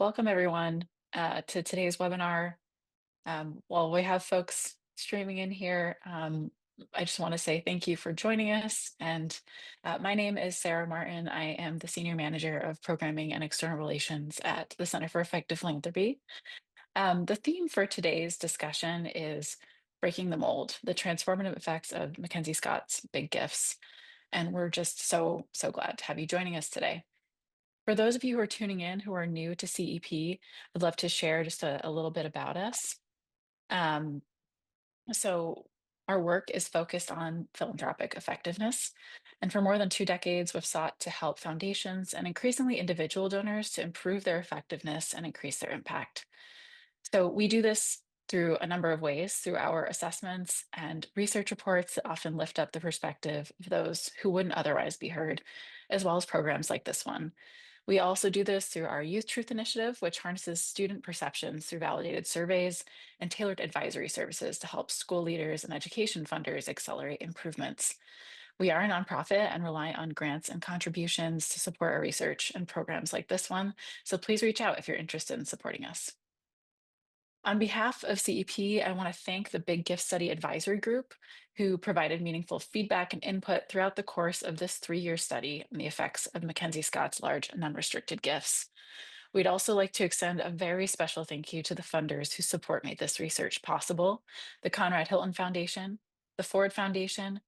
Welcome everyone to today's webinar. While we have folks streaming in here, I just want to say thank you for joining us. And my name is Sarah Martin. I am the Senior Manager of Programming and External Relations at the Center for Effective Philanthropy. The theme for today's discussion is breaking the mold, the transformative effects of MacKenzie Scott's big gifts. And we're just so glad to have you joining us today. For those of you who are tuning in who are new to CEP, I'd love to share just a little bit about us. Um, so our work is focused on philanthropic effectiveness. And for more than 2 decades, we've sought to help foundations and increasingly individual donors to improve their effectiveness and increase their impact. So we do this through a number of ways, through our assessments and research reports that often lift up the perspective of those who wouldn't otherwise be heard, as well as programs like this one. We also do this through our Youth Truth Initiative, which harnesses student perceptions through validated surveys and tailored advisory services to help school leaders and education funders accelerate improvements. We are a nonprofit and rely on grants and contributions to support our research and programs like this one, so please reach out if you're interested in supporting us. On behalf of CEP, I want to thank the Big Gift Study Advisory Group, who provided meaningful feedback and input throughout the course of this 3-year study on the effects of MacKenzie Scott's large and unrestricted gifts. We'd also like to extend a very special thank you to the funders whose support made this research possible: the Conrad Hilton Foundation, the Ford Foundation,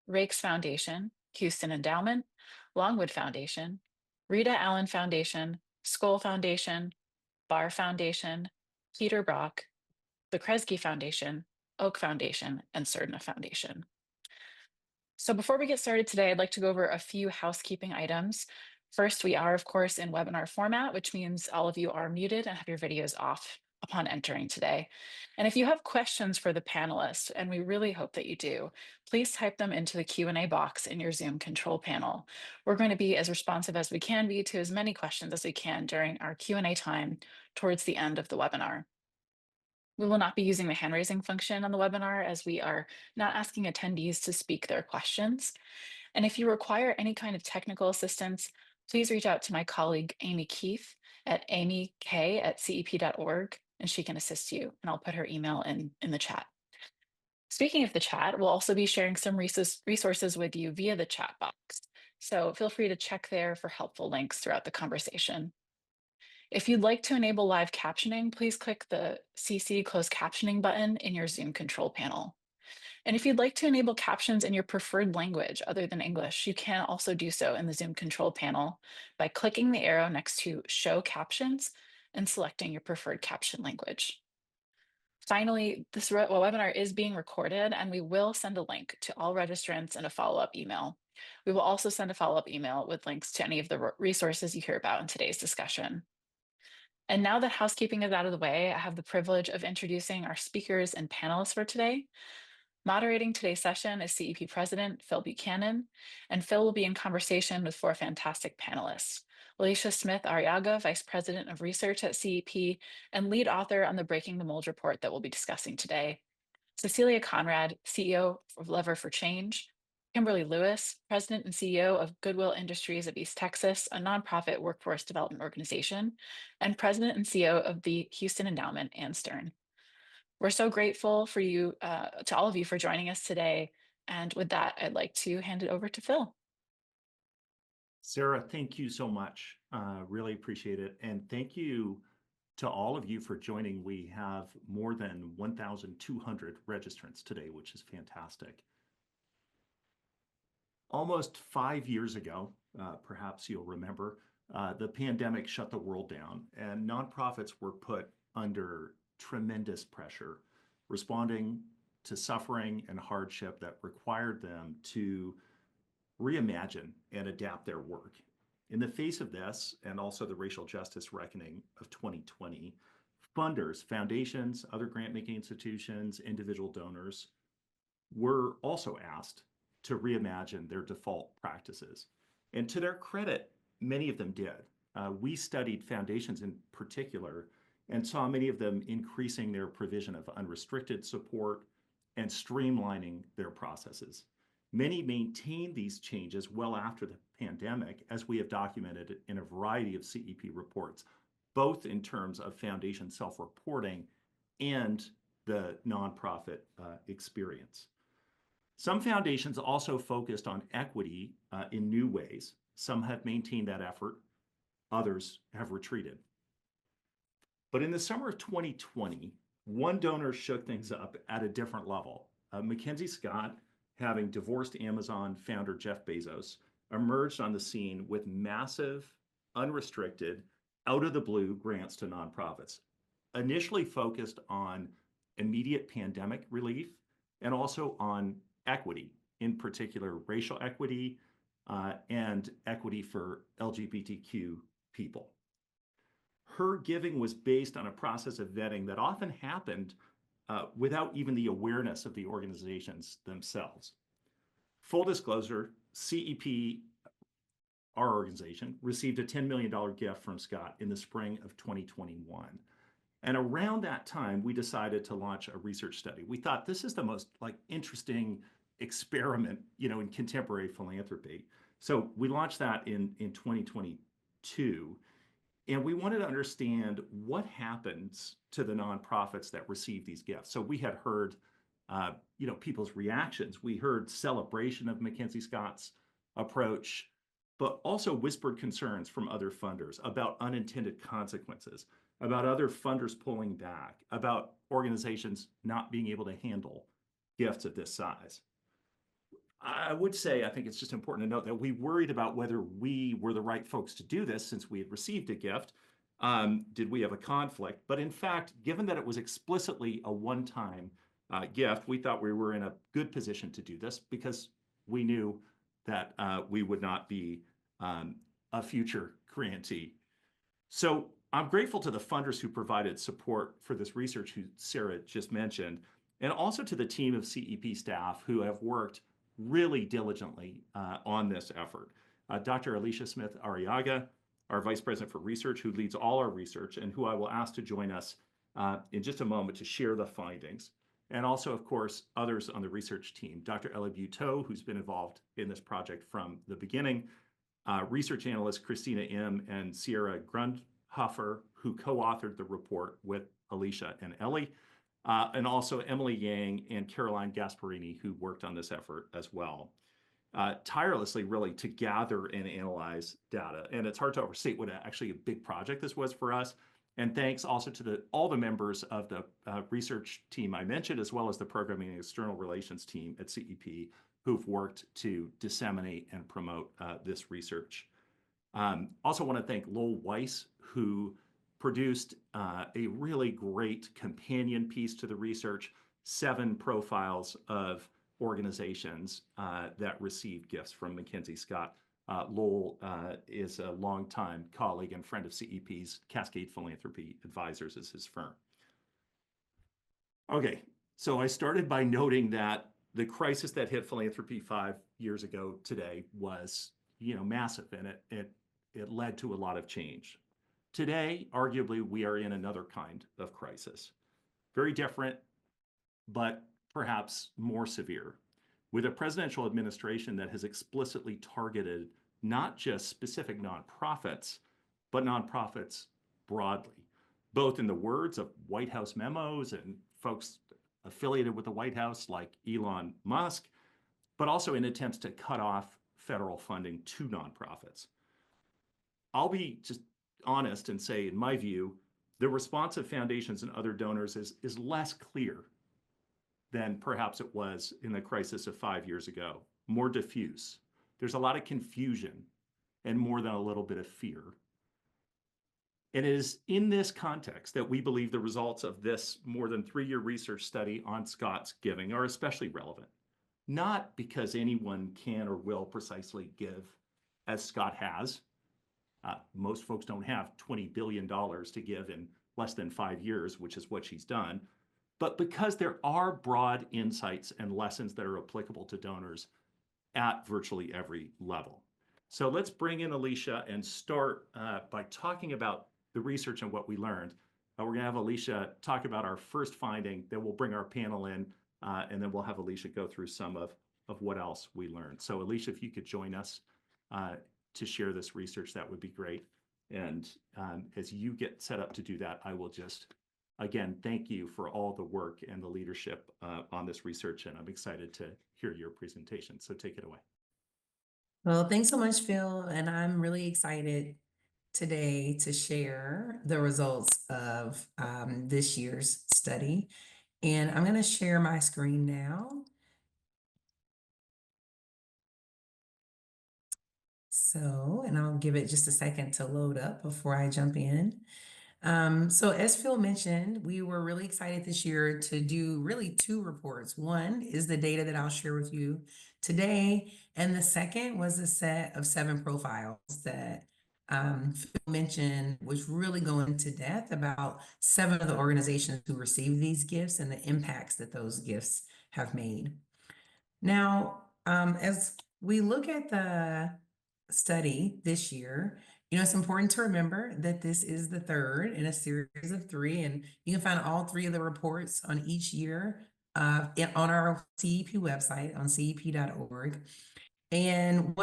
Rakes Foundation, Houston Endowment, Longwood Foundation, Rita Allen Foundation, Skoll Foundation, Barr Foundation, Peter Brock, the Kresge Foundation, Oak Foundation, and Surdna Foundation. So before we get started today, I'd like to go over a few housekeeping items. First, we are, of course, in webinar format, which means all of you are muted and have your videos off upon entering today. And if you have questions for the panelists, and we really hope that you do, please type them into the Q&A box in your Zoom control panel. We're going to be as responsive as we can be to as many questions as we can during our Q&A time towards the end of the webinar. We will not be using the hand raising function on the webinar, as we are not asking attendees to speak their questions. And if you require any kind of technical assistance, please reach out to my colleague, Amy Keith, at amyk@cep.org, and she can assist you. And I'll put her email in the chat. Speaking of the chat, we'll also be sharing some resources with you via the chat box. So feel free to check there for helpful links throughout the conversation. If you'd like to enable live captioning, please click the CC closed captioning button in your Zoom control panel. And if you'd like to enable captions in your preferred language other than English, you can also do so in the Zoom control panel by clicking the arrow next to Show Captions and selecting your preferred caption language. Finally, this webinar is being recorded, and we will send a link to all registrants and a follow-up email. We will also send a follow-up email with links to any of the resources you hear about in today's discussion. And now that housekeeping is out of the way, I have the privilege of introducing our speakers and panelists for today. Moderating today's session is CEP President Phil Buchanan, and Phil will be in conversation with 4 fantastic panelists: Alicia Smith-Arriaga, Vice President of Research at CEP and lead author on the Breaking the Mold report that we'll be discussing today; Cecilia Conrad, CEO of Lever for Change; Kimberly Lewis, President and CEO of Goodwill Industries of East Texas, a nonprofit workforce development organization, and President and CEO of the Houston Endowment and Stern. We're so grateful for you, to all of you, for joining us today. And with that, I'd like to hand it over to Phil. Sarah, thank you so much. Really appreciate it. And thank you to all of you for joining. We have more than 1,200 registrants today, which is fantastic. Almost 5 years ago, perhaps you'll remember, the pandemic shut the world down, and nonprofits were put under tremendous pressure, responding to suffering and hardship that required them to reimagine and adapt their work. In the face of this, and also the racial justice reckoning of 2020, funders, foundations, other grant-making institutions, individual donors were also asked to reimagine their default practices. And to their credit, many of them did. We studied foundations in particular and saw many of them increasing their provision of unrestricted support and streamlining their processes. Many maintained these changes well after the pandemic, as we have documented in a variety of CEP reports. both in terms of foundation self-reporting and the nonprofit experience. Some foundations also focused on equity in new ways. Some have maintained that effort, others have retreated. But in the summer of 2020, one donor shook things up at a different level. MacKenzie Scott, having divorced Amazon founder Jeff Bezos, emerged on the scene with massive, unrestricted, out of the blue grants to nonprofits, initially focused on immediate pandemic relief and also on equity, in particular racial equity and equity for LGBTQ people. Her giving was based on a process of vetting that often happened without even the awareness of the organizations themselves. Full disclosure, CEP, our organization, received a $10 million gift from Scott in the spring of 2021. And around that time, we decided to launch a research study. We thought this is the most interesting experiment, in contemporary philanthropy. So we launched that in 2022. And we wanted to understand what happens to the nonprofits that receive these gifts. So we had heard, people's reactions. We heard celebration of MacKenzie Scott's approach, but also whispered concerns from other funders about unintended consequences, about other funders pulling back, about organizations not being able to handle gifts of this size. I would say, I think it's just important to note that we worried about whether we were the right folks to do this since we had received a gift. Did we have a conflict? But in fact, given that it was explicitly a one-time gift, we thought we were in a good position to do this because we knew that we would not be a future grantee. So I'm grateful to the funders who provided support for this research, who Sarah just mentioned, and also to the team of CEP staff who have worked really diligently on this effort. Dr. Alicia Smith Arriaga, our Vice President for Research, who leads all our research and who I will ask to join us in just a moment to share the findings. And also, of course, others on the research team. Dr. Ellie Buteau, who's been involved in this project from the beginning. Research analysts Christina M. and Sierra Grundhofer, who co-authored the report with Alicia and Ellie. And also Emily Yang and Caroline Gasparini, who worked on this effort as well, tirelessly really to gather and analyze data. And it's hard to overstate what actually a big project this was for us. And thanks also to all the members of the research team I mentioned, as well as the programming and external relations team at CEP, who've worked to disseminate and promote this research. Also want to thank Lowell Weiss, who produced a really great companion piece to the research, 7 profiles of organizations that received gifts from MacKenzie Scott. Lowell is a longtime colleague and friend of CEP's. Cascade Philanthropy Advisors is his firm. Okay, so I started by noting that the crisis that hit philanthropy 5 years ago today was, massive, and it led to a lot of change. Today, arguably, we are in another kind of crisis. Very different, but perhaps more severe, with a presidential administration that has explicitly targeted not just specific nonprofits, but nonprofits broadly, both in the words of White House memos and folks affiliated with the White House like Elon Musk, but also in attempts to cut off federal funding to nonprofits. I'll be just honest and say, in my view, the response of foundations and other donors is less clear than perhaps it was in the crisis of 5 years ago, more diffuse. There's a lot of confusion and more than a little bit of fear. And it is in this context that we believe the results of this more than 3-year research study on Scott's giving are especially relevant. Not because anyone can or will precisely give as Scott has. Most folks don't have $20 billion to give in less than 5 years, which is what she's done, but because there are broad insights and lessons that are applicable to donors at virtually every level. So let's bring in Alicia and start by talking about the research and what we learned. We're going to have Alicia talk about our first finding, then we'll bring our panel in, and then we'll have Alicia go through some of what else we learned. So Alicia, if you could join us to share this research, that would be great. And as you get set up to do that, I will just, again, thank you for all the work and the leadership on this research. And I'm excited to hear your presentation. So take it away. Well, thanks so much, Phil. And I'm really excited today to share the results of this year's study. And I'm going to share my screen now. So, and I'll give it just a second to load up before I jump in. So as Phil mentioned, we were really excited this year to do really two reports. One is the data that I'll share with you today, and the second was a set of 7 profiles that Phil mentioned, which really go into depth about 7 of the organizations who received these gifts and the impacts that those gifts have made. Now, as we look at the study this year, it's important to remember that this is the third in a series of 3, and you can find all 3 of the reports on each year on our CEP website on cep.org. And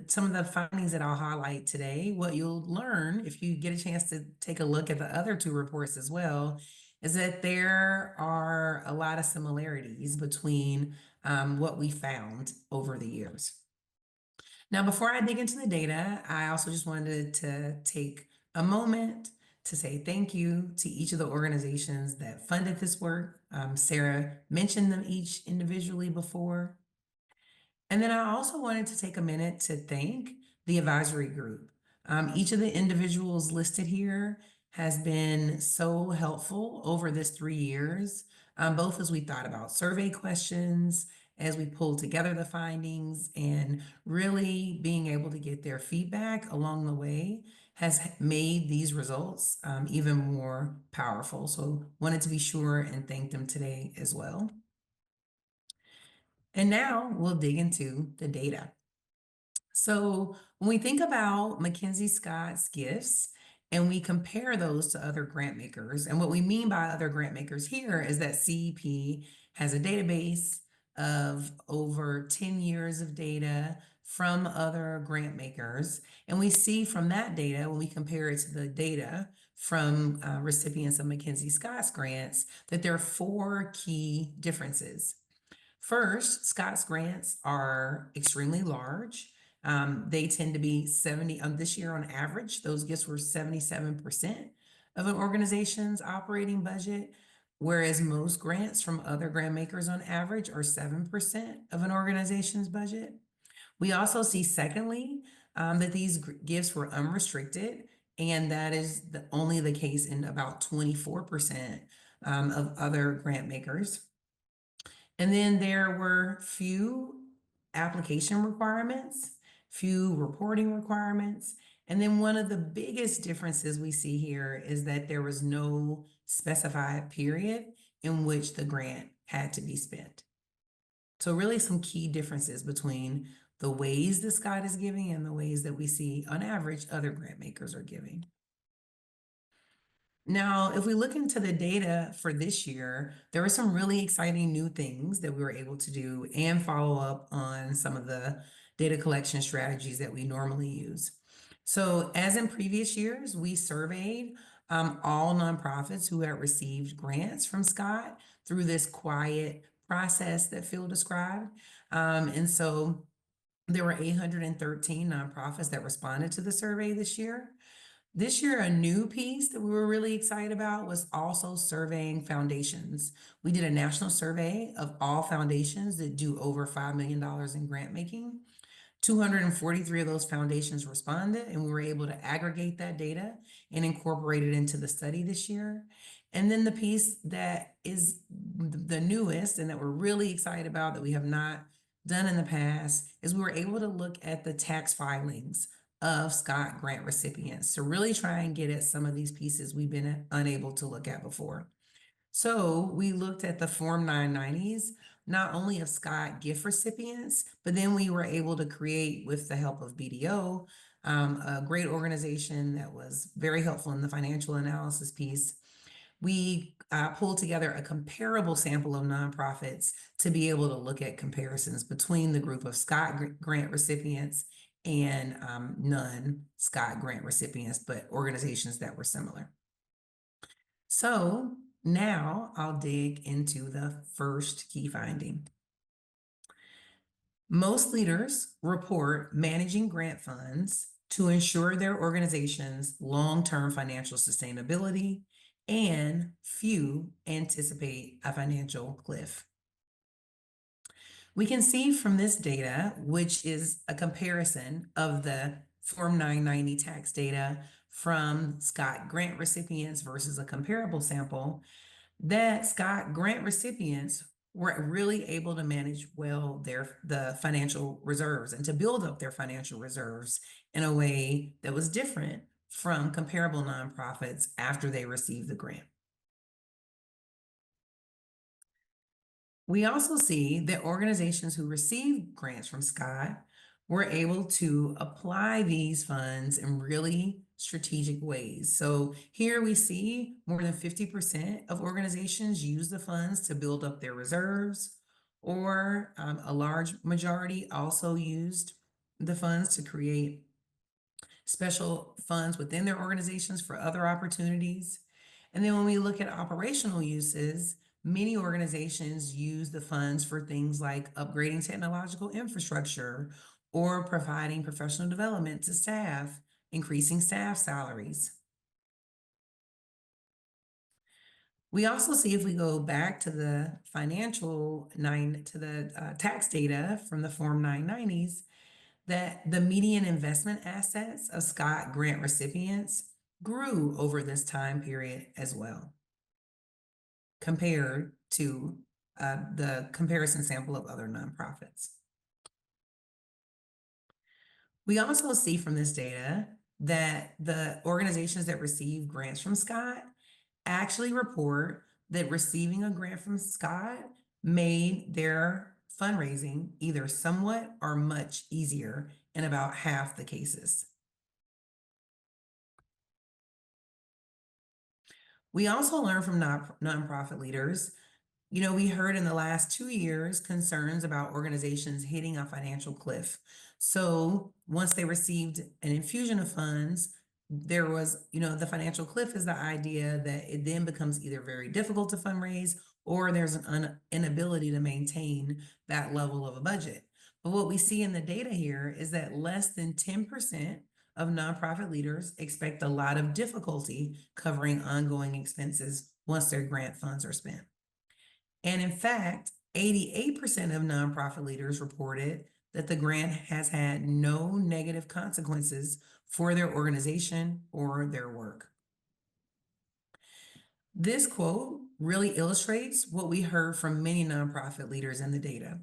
some of the findings that I'll highlight today, what you'll learn if you get a chance to take a look at the other 2 reports as well, is that there are a lot of similarities between what we found over the years. Now, before I dig into the data, I also just wanted to take a moment to say thank you to each of the organizations that funded this work. Sarah mentioned them each individually before. And then I also wanted to take a minute to thank the advisory group. Each of the individuals listed here has been so helpful over this 3 years, both as we thought about survey questions, as we pulled together the findings, and really being able to get their feedback along the way has made these results even more powerful. So wanted to be sure and thank them today as well. And now we'll dig into the data. So when we think about MacKenzie Scott's gifts and we compare those to other grant makers, and what we mean by other grant makers here is that CEP has a database of over 10 years of data from other grant makers. And we see from that data, when we compare it to the data from recipients of MacKenzie Scott's grants, that there are 4 key differences. First, Scott's grants are extremely large. They tend to be 70, this year on average, those gifts were 77% of an organization's operating budget, whereas most grants from other grant makers on average are 7% of an organization's budget. We also see, secondly, that these gifts were unrestricted, and that is only the case in about 24% of other grant makers. And then there were few application requirements, few reporting requirements. And then one of the biggest differences we see here is that there was no specified period in which the grant had to be spent. So really some key differences between the ways that Scott is giving and the ways that we see on average other grant makers are giving. Now, if we look into the data for this year, there were some really exciting new things that we were able to do and follow up on some of the data collection strategies that we normally use. So as in previous years, we surveyed all nonprofits who had received grants from Scott through this quiet process that Phil described. And so there were 813 nonprofits that responded to the survey this year. This year, a new piece that we were really excited about was also surveying foundations. We did a national survey of all foundations that do over $5 million in grant making. 243 of those foundations responded, and we were able to aggregate that data and incorporate it into the study this year. And then the piece that is the newest and that we're really excited about that we have not done in the past is we were able to look at the tax filings of Scott grant recipients to really try and get at some of these pieces we've been unable to look at before. So we looked at the Form 990s, not only of Scott gift recipients, but then we were able to create, with the help of BDO, a great organization that was very helpful in the financial analysis piece. We pulled together a comparable sample of nonprofits to be able to look at comparisons between the group of Scott grant recipients and none Scott grant recipients, but organizations that were similar. So now I'll dig into the first key finding. Most leaders report managing grant funds to ensure their organization's long-term financial sustainability, and few anticipate a financial cliff. We can see from this data, which is a comparison of the Form 990 tax data from Scott grant recipients versus a comparable sample, that Scott grant recipients were really able to manage well the financial reserves and to build up their financial reserves in a way that was different from comparable nonprofits after they received the grant. We also see that organizations who received grants from Scott were able to apply these funds in really strategic ways. So here we see more than 50% of organizations use the funds to build up their reserves, or a large majority also used the funds to create special funds within their organizations for other opportunities. And then when we look at operational uses, many organizations use the funds for things like upgrading technological infrastructure or providing professional development to staff, increasing staff salaries. We also see, if we go back to the tax data from the Form 990s, that the median investment assets of Scott grant recipients grew over this time period as well, compared to the comparison sample of other nonprofits. We also see from this data that the organizations that receive grants from Scott actually report that receiving a grant from Scott made their fundraising either somewhat or much easier in about half the cases. We also learn from nonprofit leaders. We heard in the last 2 years concerns about organizations hitting a financial cliff. So once they received an infusion of funds, there was, the financial cliff is the idea that it then becomes either very difficult to fundraise, or there's an inability to maintain that level of a budget. But what we see in the data here is that less than 10% of nonprofit leaders expect a lot of difficulty covering ongoing expenses once their grant funds are spent. And in fact, 88% of nonprofit leaders reported that the grant has had no negative consequences for their organization or their work. This quote really illustrates what we heard from many nonprofit leaders in the data.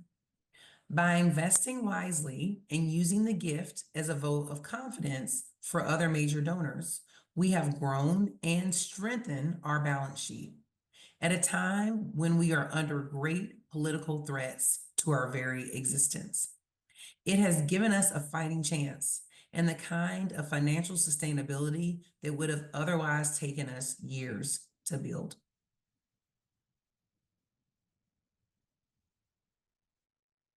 By investing wisely and using the gift as a vote of confidence for other major donors, we have grown and strengthened our balance sheet at a time when we are under great political threats to our very existence. It has given us a fighting chance and the kind of financial sustainability that would have otherwise taken us years to build.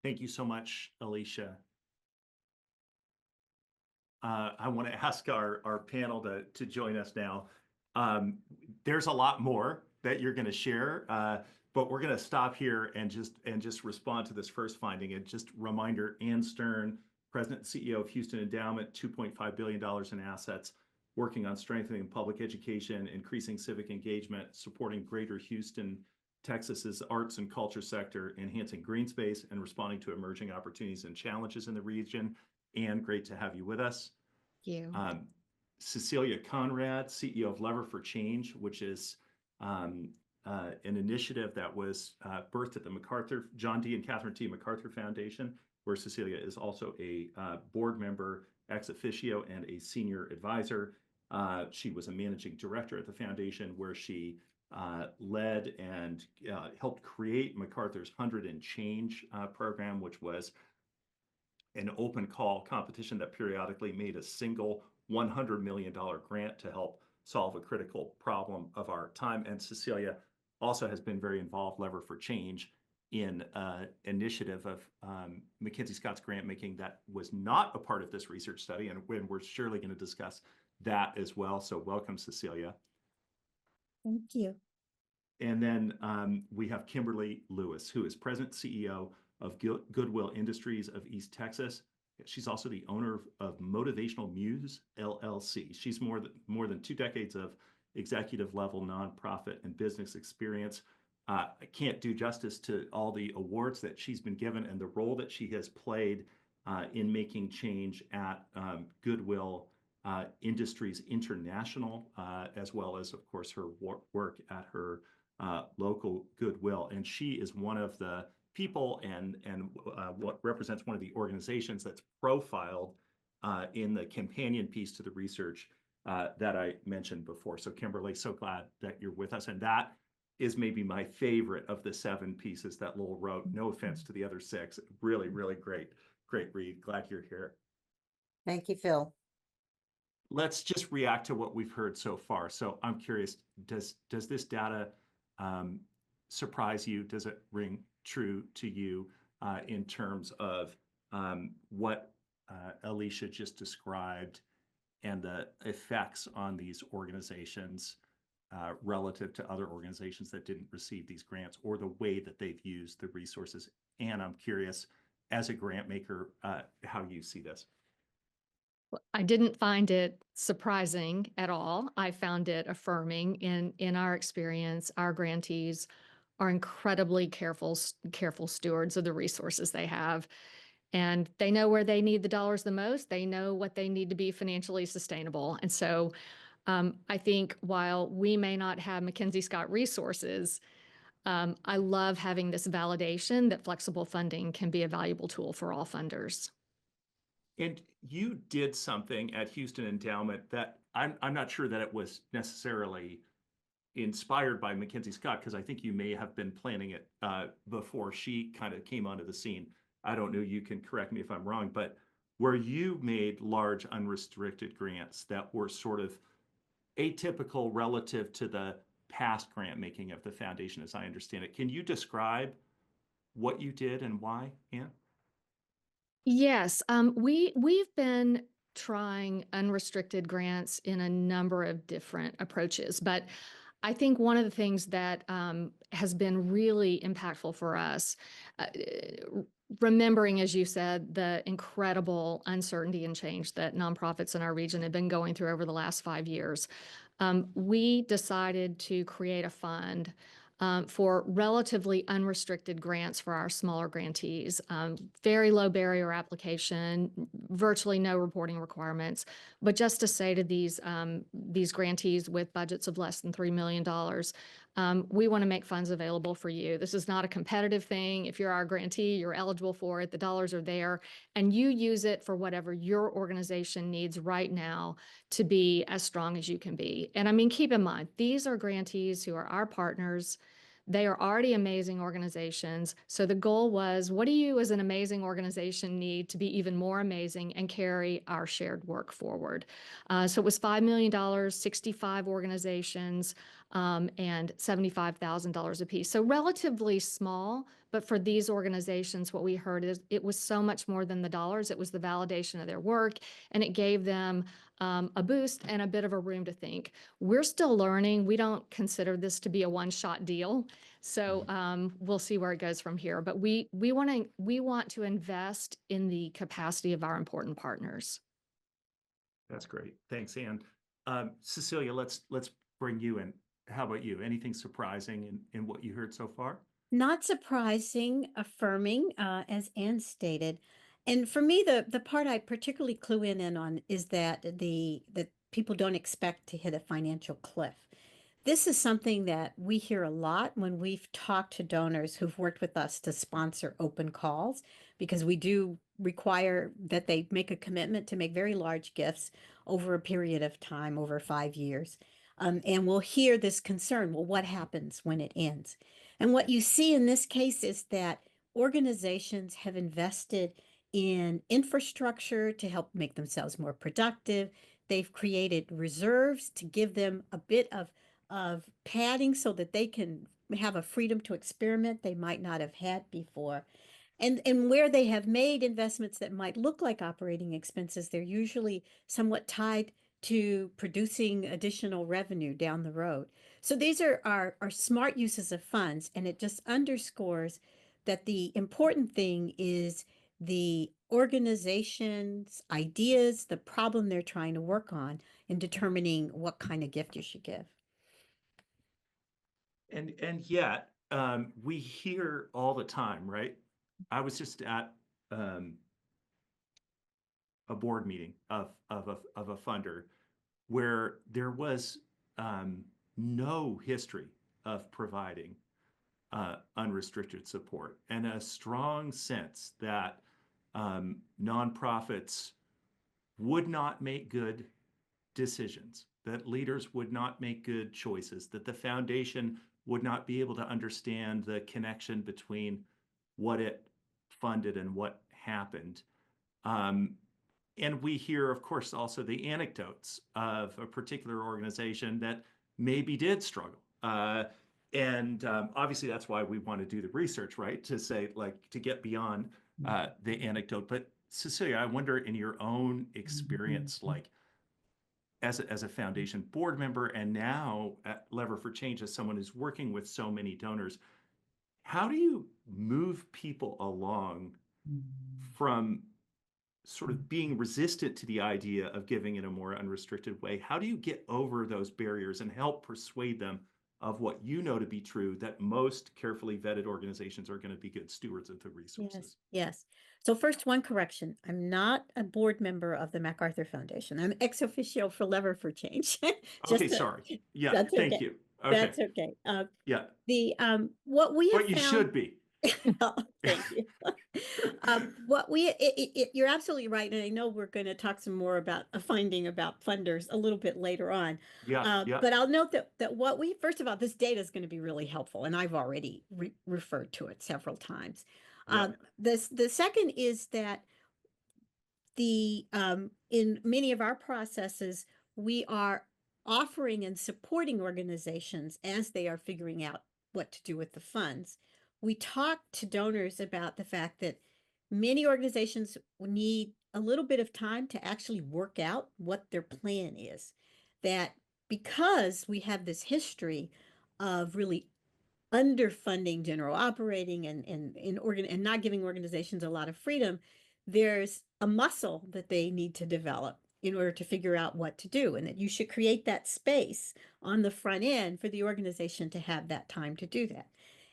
Thank you so much, Alicia. I want to ask our panel to join us now. There's a lot more that you're going to share, but we're going to stop here and just respond to this first finding. And just reminder, Ann Stern, President and CEO of Houston Endowment, $2.5 billion in assets, working on strengthening public education, increasing civic engagement, supporting Greater Houston, Texas's arts and culture sector, enhancing green space, and responding to emerging opportunities and challenges in the region. Ann, great to have you with us. Thank you. Cecilia Conrad, CEO of Lever for Change, which is an initiative that was birthed at the John D. and Catherine T. MacArthur Foundation, where Cecilia is also a board member, ex officio, and a senior advisor. She was a managing director at the foundation, where she led and helped create MacArthur's 100 and Change program, which was an open call competition that periodically made a single $100 million grant to help solve a critical problem of our time. And Cecilia also has been very involved, Lever for Change, in an initiative of MacKenzie Scott's grant making that was not a part of this research study, and we're surely going to discuss that as well. So welcome, Cecilia. Thank you. And then we have Kimberly Lewis, who is President CEO of Goodwill Industries of East Texas. She's also the owner of Motivational Muse LLC. She's more than 2 decades of executive level nonprofit and business experience. I can't do justice to all the awards that she's been given and the role that she has played in making change at Goodwill Industries International, as well as, of course, her work at her local Goodwill. And she is one of the people and what represents one of the organizations that's profiled in the companion piece to the research that I mentioned before. So Kimberly, so glad that you're with us. And that is maybe my favorite of the 7 pieces that Lowell wrote. No offense to the other 6. Really, really great read. Glad you're here. Thank you, Phil. Let's just react to what we've heard so far. So I'm curious, does this data surprise you? Does it ring true to you in terms of what Alicia just described and the effects on these organizations relative to other organizations that didn't receive these grants, or the way that they've used the resources? And I'm curious, as a grant maker, how you see this. I didn't find it surprising at all. I found it affirming. In our experience, our grantees are incredibly careful stewards of the resources they have. And they know where they need the dollars the most. They know what they need to be financially sustainable. And so I think while we may not have MacKenzie Scott resources, I love having this validation that flexible funding can be a valuable tool for all funders. And you did something at Houston Endowment that I'm not sure that it was necessarily inspired by MacKenzie Scott, because I think you may have been planning it before she kind of came onto the scene. I don't know, you can correct me if I'm wrong, but where you made large unrestricted grants that were sort of atypical relative to the past grant making of the foundation, as I understand it. Can you describe what you did and why, Anne? Yes, we've been trying unrestricted grants in a number of different approaches, but I think one of the things that has been really impactful for us, remembering, as you said, the incredible uncertainty and change that nonprofits in our region have been going through over the last 5 years, we decided to create a fund for relatively unrestricted grants for our smaller grantees. Very low barrier application, virtually no reporting requirements. But just to say to these grantees with budgets of less than $3 million, we want to make funds available for you. This is not a competitive thing. If you're our grantee, you're eligible for it. The dollars are there, and you use it for whatever your organization needs right now to be as strong as you can be. And I mean, keep in mind, these are grantees who are our partners. They are already amazing organizations. So the goal was, what do you as an amazing organization need to be even more amazing and carry our shared work forward? So it was $5 million, 65 organizations, and $75,000 apiece. So relatively small, but for these organizations, what we heard is it was so much more than the dollars. It was the validation of their work, and it gave them a boost and a bit of a room to think. We're still learning. We don't consider this to be a one-shot deal. So we'll see where it goes from here. But we want to invest in the capacity of our important partners. That's great. Thanks, Anne. Cecilia, let's bring you in. How about you? Anything surprising in what you heard so far? Not surprising, affirming, as Anne stated. And for me, the part I particularly clue in on is that that people don't expect to hit a financial cliff. This is something that we hear a lot when we've talked to donors who've worked with us to sponsor open calls, because we do require that they make a commitment to make very large gifts over a period of time, over 5 years. And we'll hear this concern, well, what happens when it ends? And what you see in this case is that organizations have invested in infrastructure to help make themselves more productive. They've created reserves to give them a bit of padding so that they can have a freedom to experiment they might not have had before. And where they have made investments that might look like operating expenses, they're usually somewhat tied to producing additional revenue down the road. So these are smart uses of funds, and it just underscores that the important thing is the organization's ideas, the problem they're trying to work on, in determining what kind of gift you should give. And yet, we hear all the time, right? I was just at a board meeting of a funder where there was no history of providing unrestricted support, and a strong sense that nonprofits would not make good decisions, that leaders would not make good choices, that the foundation would not be able to understand the connection between what it funded and what happened. And we hear, of course, also the anecdotes of a particular organization that maybe did struggle. Obviously, that's why we want to do the research, right? To say, like, to get beyond the anecdote. But Cecilia, I wonder, in your own experience, like, as a foundation board member, and now at Lever for Change as someone who's working with so many donors, how do you move people along from sort of being resistant to the idea of giving in a more unrestricted way? How do you get over those barriers and help persuade them of what you know to be true, that most carefully vetted organizations are going to be good stewards of the resources? Yes. So first, one correction. I'm not a board member of the MacArthur Foundation. I'm ex officio for Lever for Change. Okay, sorry. Yeah, that's thank okay. you. Okay. That's okay. Yeah. What we have What you found, should be. well, thank you. You're absolutely right, and I know we're going to talk some more about a finding about funders a little bit later on. Yeah. But I'll note that what we, first of all, this data is going to be really helpful, and I've already referred to it several times. Yeah. The second is that in many of our processes, we are offering and supporting organizations as they are figuring out what to do with the funds. We talk to donors about the fact that many organizations need a little bit of time to actually work out what their plan is. That because we have this history of really underfunding general operating and not giving organizations a lot of freedom, there's a muscle that they need to develop in order to figure out what to do, and that you should create that space on the front end for the organization to have that time to do that.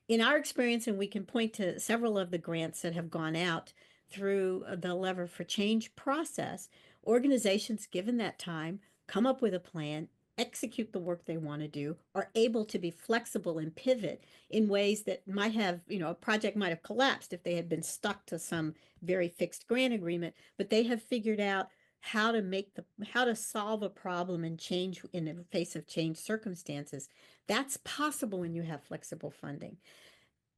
In our experience, and we can point to several of the grants that have gone out through the Lever for Change process, organizations given that time come up with a plan, execute the work they want to do, are able to be flexible and pivot in ways that might have, a project might have collapsed if they had been stuck to some very fixed grant agreement, but they have figured out how to solve a problem and change in the face of changed circumstances. That's possible when you have flexible funding.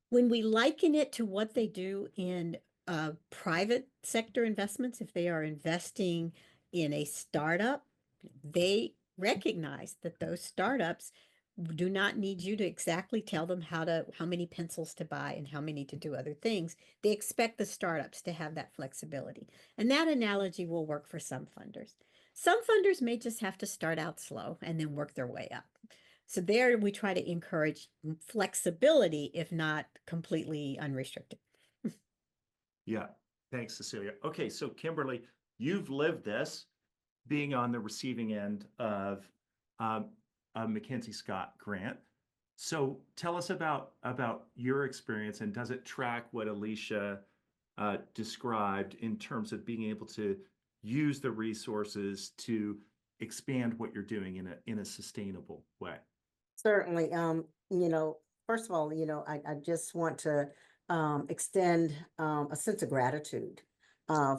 When we liken it to what they do in private sector investments, if they are investing in a startup, they recognize that those startups do not need you to exactly tell them how many pencils to buy and how many to do other things. They expect the startups to have that flexibility. And that analogy will work for some funders. Some funders may just have to start out slow and then work their way up. So there we try to encourage flexibility, if not completely unrestricted. Yeah. Thanks, Cecilia. Okay, so Kimberly, you've lived this, being on the receiving end of a MacKenzie Scott grant. So tell us about your experience, and does it track what Alicia described in terms of being able to use the resources to expand what you're doing in a sustainable way? Certainly. First of all, I just want to extend a sense of gratitude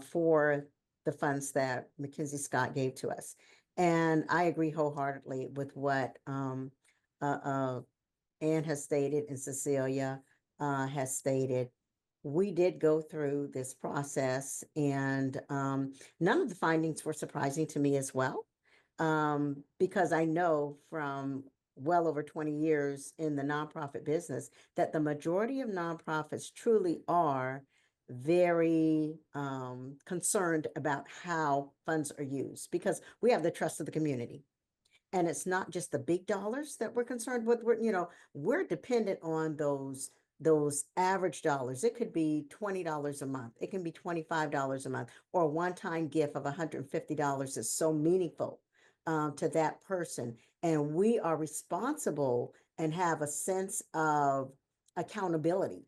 for the funds that MacKenzie Scott gave to us. And I agree wholeheartedly with what Ann has stated and Cecilia has stated. We did go through this process, and none of the findings were surprising to me as well, because I know from well over 20 years in the nonprofit business, that the majority of nonprofits truly are very concerned about how funds are used, because we have the trust of the community. And it's not just the big dollars that we're concerned with. We're dependent on those average dollars. It could be $20 a month. It can be $25 a month, or a one-time gift of $150 is so meaningful to that person. And we are responsible and have a sense of accountability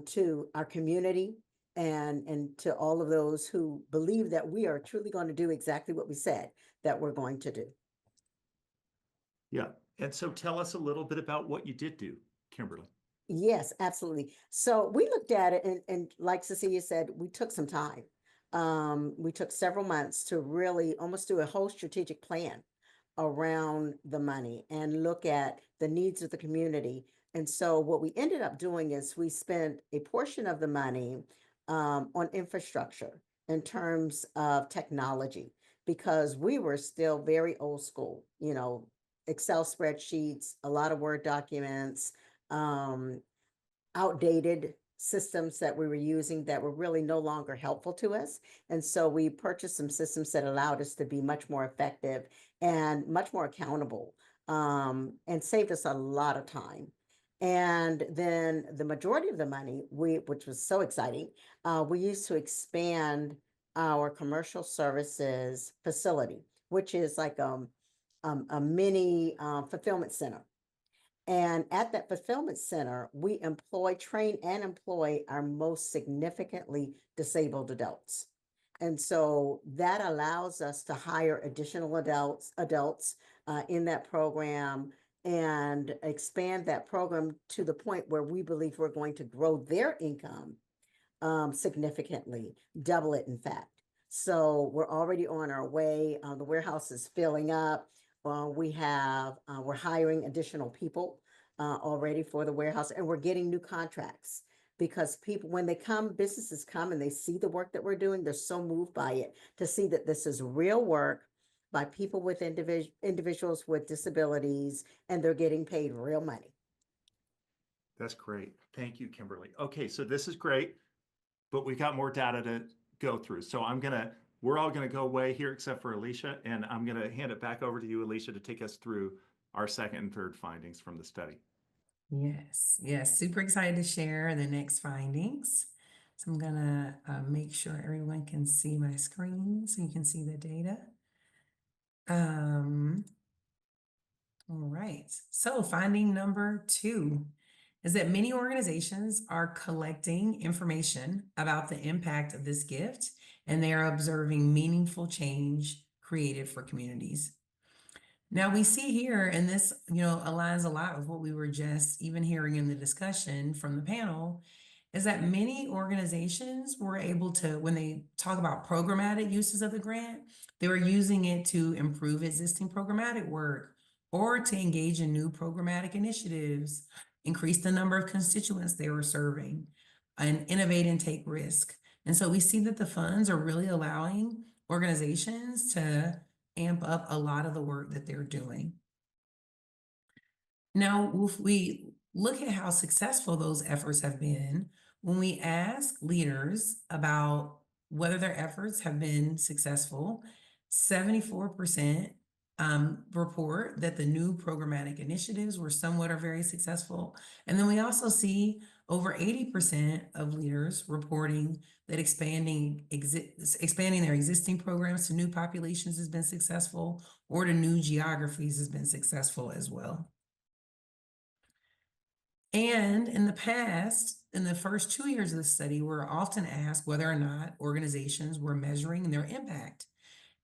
to our community and to all of those who believe that we are truly going to do exactly what we said that we're going to do. Yeah. And so tell us a little bit about what you did do, Kimberly. Yes, absolutely. So we looked at it, and like Cecilia said, we took some time. We took several months to really almost do a whole strategic plan around the money and look at the needs of the community. And so what we ended up doing is we spent a portion of the money on infrastructure in terms of technology, because we were still very old school, Excel spreadsheets, a lot of Word documents, outdated systems that we were using that were really no longer helpful to us. And so we purchased some systems that allowed us to be much more effective and much more accountable, and saved us a lot of time. And then the majority of the money, which was so exciting, we used to expand our commercial services facility, which is like a mini fulfillment center. And at that fulfillment center, we train and employ our most significantly disabled adults. And so that allows us to hire additional adults in that program and expand that program to the point where we believe we're going to grow their income significantly, double it, in fact. So we're already on our way. The warehouse is filling up. We're hiring additional people already for the warehouse, and we're getting new contracts, because people, when they come, businesses come and they see the work that we're doing, they're so moved by it, to see that this is real work by people with individuals with disabilities, and they're getting paid real money. That's great. Thank you, Kimberly. Okay, so this is great, but we've got more data to go through. So we're all gonna go away here except for Alicia, and I'm gonna hand it back over to you, Alicia, to take us through our second and third findings from the study. Yes, super excited to share the next findings. So I'm gonna make sure everyone can see my screen so you can see the data. All right, so finding number 2 is that many organizations are collecting information about the impact of this gift, and they are observing meaningful change created for communities. Now we see here, and this, aligns a lot with what we were just even hearing in the discussion from the panel, is that many organizations were able to, when they talk about programmatic uses of the grant, they were using it to improve existing programmatic work, or to engage in new programmatic initiatives, increase the number of constituents they were serving, and innovate and take risk. And so we see that the funds are really allowing organizations to amp up a lot of the work that they're doing. Now, if we look at how successful those efforts have been, when we ask leaders about whether their efforts have been successful, 74% report that the new programmatic initiatives were somewhat or very successful. And then we also see over 80% of leaders reporting that expanding their existing programs to new populations has been successful, or to new geographies has been successful as well. And in the past, in the first 2 years of the study, we're often asked whether or not organizations were measuring their impact.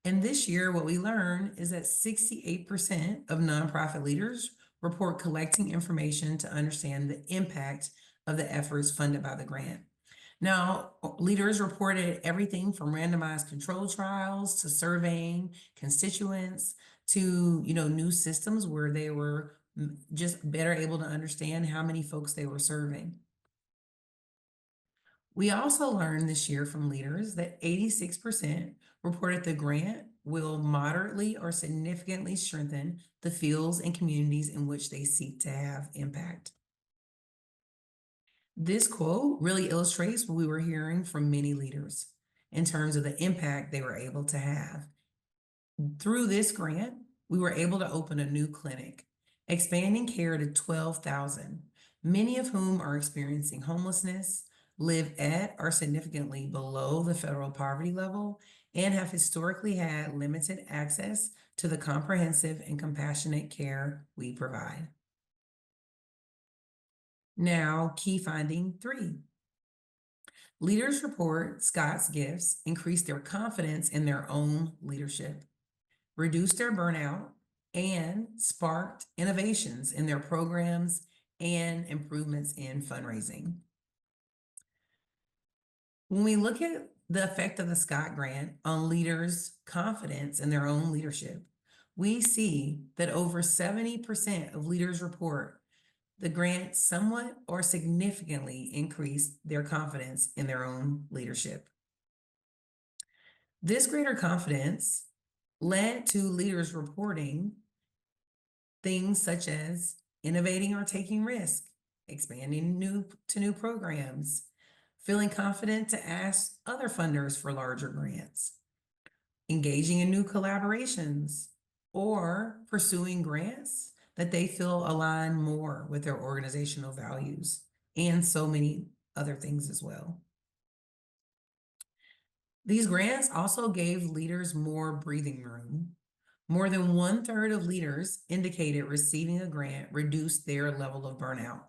And this year, what we learned is that 68% of nonprofit leaders report collecting information to understand the impact of the efforts funded by the grant. Now, leaders reported everything from randomized control trials to surveying constituents to, new systems where they were just better able to understand how many folks they were serving. We also learned this year from leaders that 86% reported the grant will moderately or significantly strengthen the fields and communities in which they seek to have impact. This quote really illustrates what we were hearing from many leaders in terms of the impact they were able to have. Through this grant, we were able to open a new clinic, expanding care to 12,000, many of whom are experiencing homelessness, live at or significantly below the federal poverty level, and have historically had limited access to the comprehensive and compassionate care we provide. Now, key finding 3. Leaders report Scott's gifts increase their confidence in their own leadership, reduced their burnout, and sparked innovations in their programs and improvements in fundraising. When we look at the effect of the Scott Grant on leaders' confidence in their own leadership, we see that over 70% of leaders report the grant somewhat or significantly increased their confidence in their own leadership. This greater confidence led to leaders reporting things such as innovating or taking risk, expanding new programs, feeling confident to ask other funders for larger grants, engaging in new collaborations, or pursuing grants that they feel align more with their organizational values, and so many other things as well. These grants also gave leaders more breathing room. More than 1/3 of leaders indicated receiving a grant reduced their level of burnout,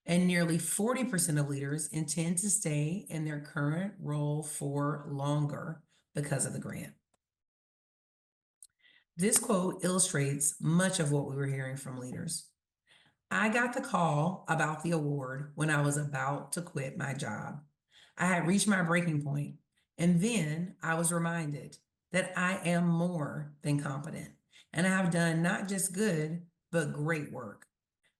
and nearly 40% of leaders intend to stay in their current role for longer because of the grant. This quote illustrates much of what we were hearing from leaders. I got the call about the award when I was about to quit my job. I had reached my breaking point, and then I was reminded that I am more than competent, and I have done not just good, but great work.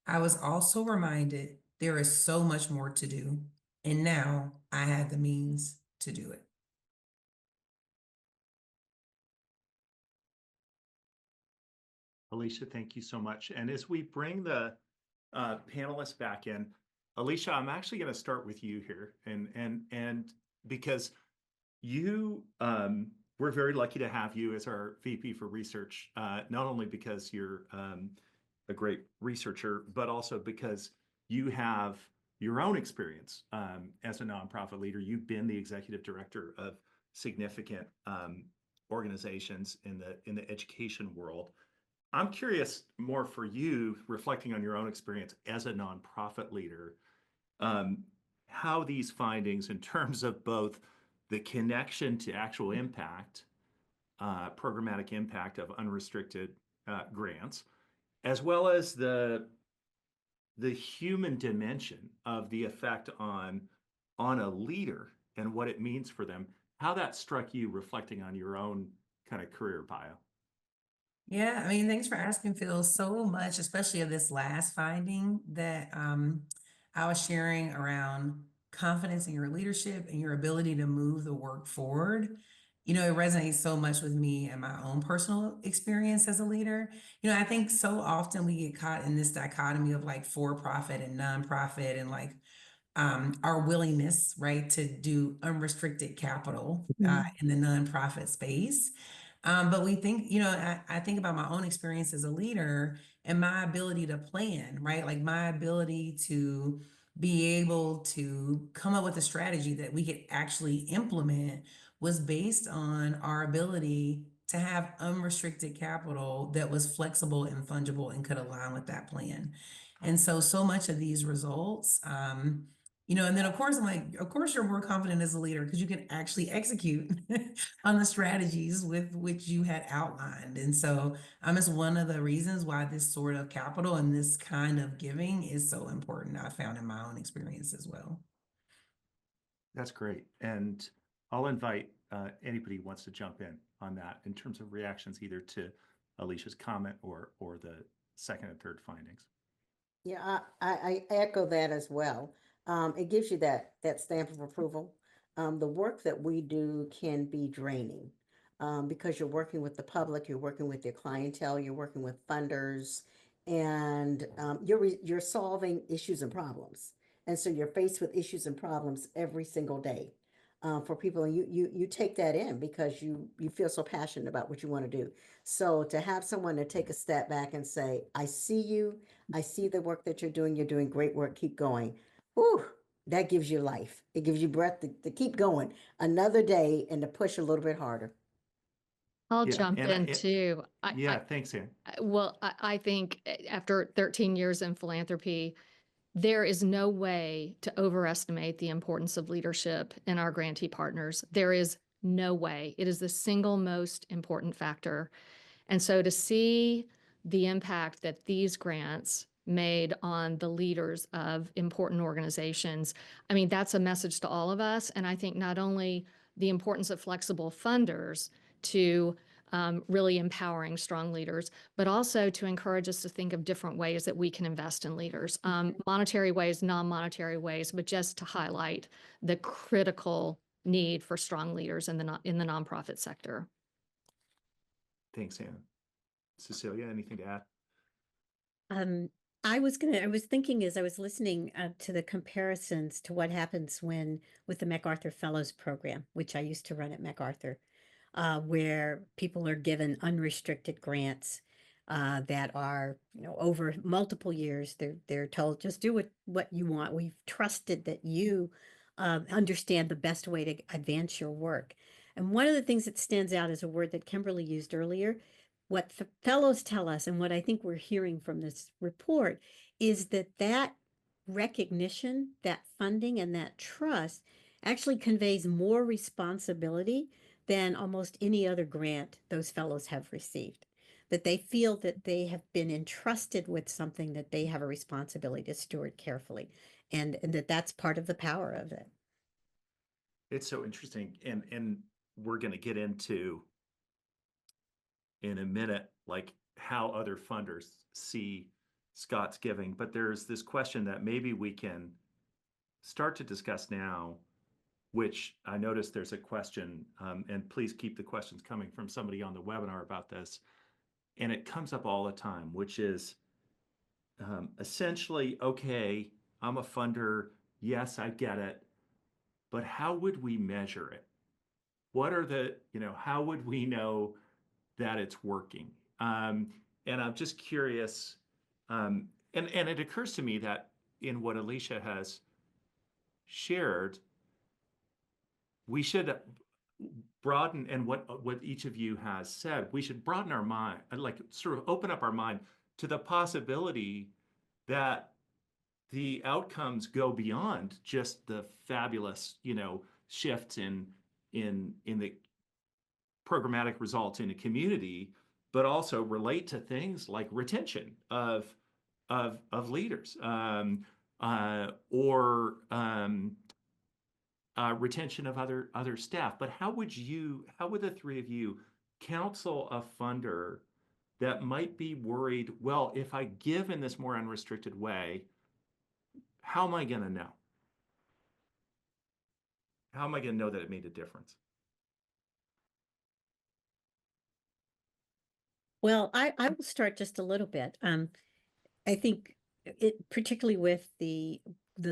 I was also reminded there is so much more to do, and now I had the means to do it. Alicia, thank you so much. And as we bring the panelists back in, Alicia, I'm actually going to start with you here, and because you, we're very lucky to have you as our VP for research, not only because you're a great researcher, but also because you have your own experience as a nonprofit leader. You've been the executive director of significant organizations in the education world. I'm curious more for you, reflecting on your own experience as a nonprofit leader, how these findings in terms of both the connection to actual impact, programmatic impact of unrestricted grants, as well as the human dimension of the effect on a leader and what it means for them, how that struck you reflecting on your own kind of career bio. Yeah, I mean, thanks for asking, Phil, so much, especially of this last finding that I was sharing around confidence in your leadership and your ability to move the work forward. You know, it resonates so much with me and my own personal experience as a leader. You know, I think so often we get caught in this dichotomy of like for-profit and nonprofit and like our willingness, right, to do unrestricted capital in the nonprofit space. But we think, you know, I think about my own experience as a leader and my ability to plan, right? Like my ability to be able to come up with a strategy that we could actually implement was based on our ability to have unrestricted capital that was flexible and fungible and could align with that plan. And so much of these results, you know, and then of course, I'm like, of course you're more confident as a leader because you can actually execute on the strategies with which you had outlined. And so it's one of the reasons why this sort of capital and this kind of giving is so important. I found in my own experience as well. That's great. And I'll invite anybody who wants to jump in on that in terms of reactions either to Alicia's comment or the second and third findings. Yeah, I echo that as well. It gives you that stamp of approval. The work that we do can be draining. because you're working with the public, you're working with your clientele, you're working with funders, and you're solving issues and problems. And so you're faced with issues and problems every single day for people, and you take that in because you feel so passionate about what you want to do. So to have someone to take a step back and say, "I see you, I see the work that you're doing great work, keep going." Whew, that gives you life. It gives you breath to keep going another day and to push a little bit harder. I'll Yeah, jump and in too. yeah, thanks, Ann. Well, I think after 13 years in philanthropy, there is no way to overestimate the importance of leadership in our grantee partners. There is no way. It is the single most important factor. And so to see the impact that these grants made on the leaders of important organizations, I mean, that's a message to all of us. And I think not only the importance of flexible funders to really empowering strong leaders, but also to encourage us to think of different ways that we can invest in leaders, monetary ways, non-monetary ways, but just to highlight the critical need for strong leaders in the nonprofit sector. Thanks, Ann. Cecilia, anything to add? I was thinking as I was listening to the comparisons to what happens with the MacArthur Fellows Program, which I used to run at MacArthur, where people are given unrestricted grants that are, over multiple years. They're told, just do what you want. We've trusted that you understand the best way to advance your work. And one of the things that stands out is a word that Kimberly used earlier. What the fellows tell us, and what I think we're hearing from this report, is that recognition, that funding, and that trust actually conveys more responsibility than almost any other grant those fellows have received. That they feel that they have been entrusted with something that they have a responsibility to steward carefully, and that's part of the power of it. It's so interesting, and we're going to get into in a minute, like how other funders see Scott's giving. But there's this question that maybe we can start to discuss now, which I noticed there's a question, and please keep the questions coming from somebody on the webinar about this. And it comes up all the time, which is essentially, okay, I'm a funder. Yes, I get it. But how would we measure it? What are how would we know that it's working? And I'm just curious, and it occurs to me that in what Alicia has shared, we should broaden, and what each of you has said, we should broaden our mind, like sort of open up our mind to the possibility that the outcomes go beyond just the fabulous, shifts in the programmatic results in a community, but also relate to things like retention of leaders, or retention of other staff. But how would the three of you counsel a funder that might be worried, well, if I give in this more unrestricted way, how am I going to know? How am I going to know that it made a difference? Well, I will start just a little bit. I think particularly with the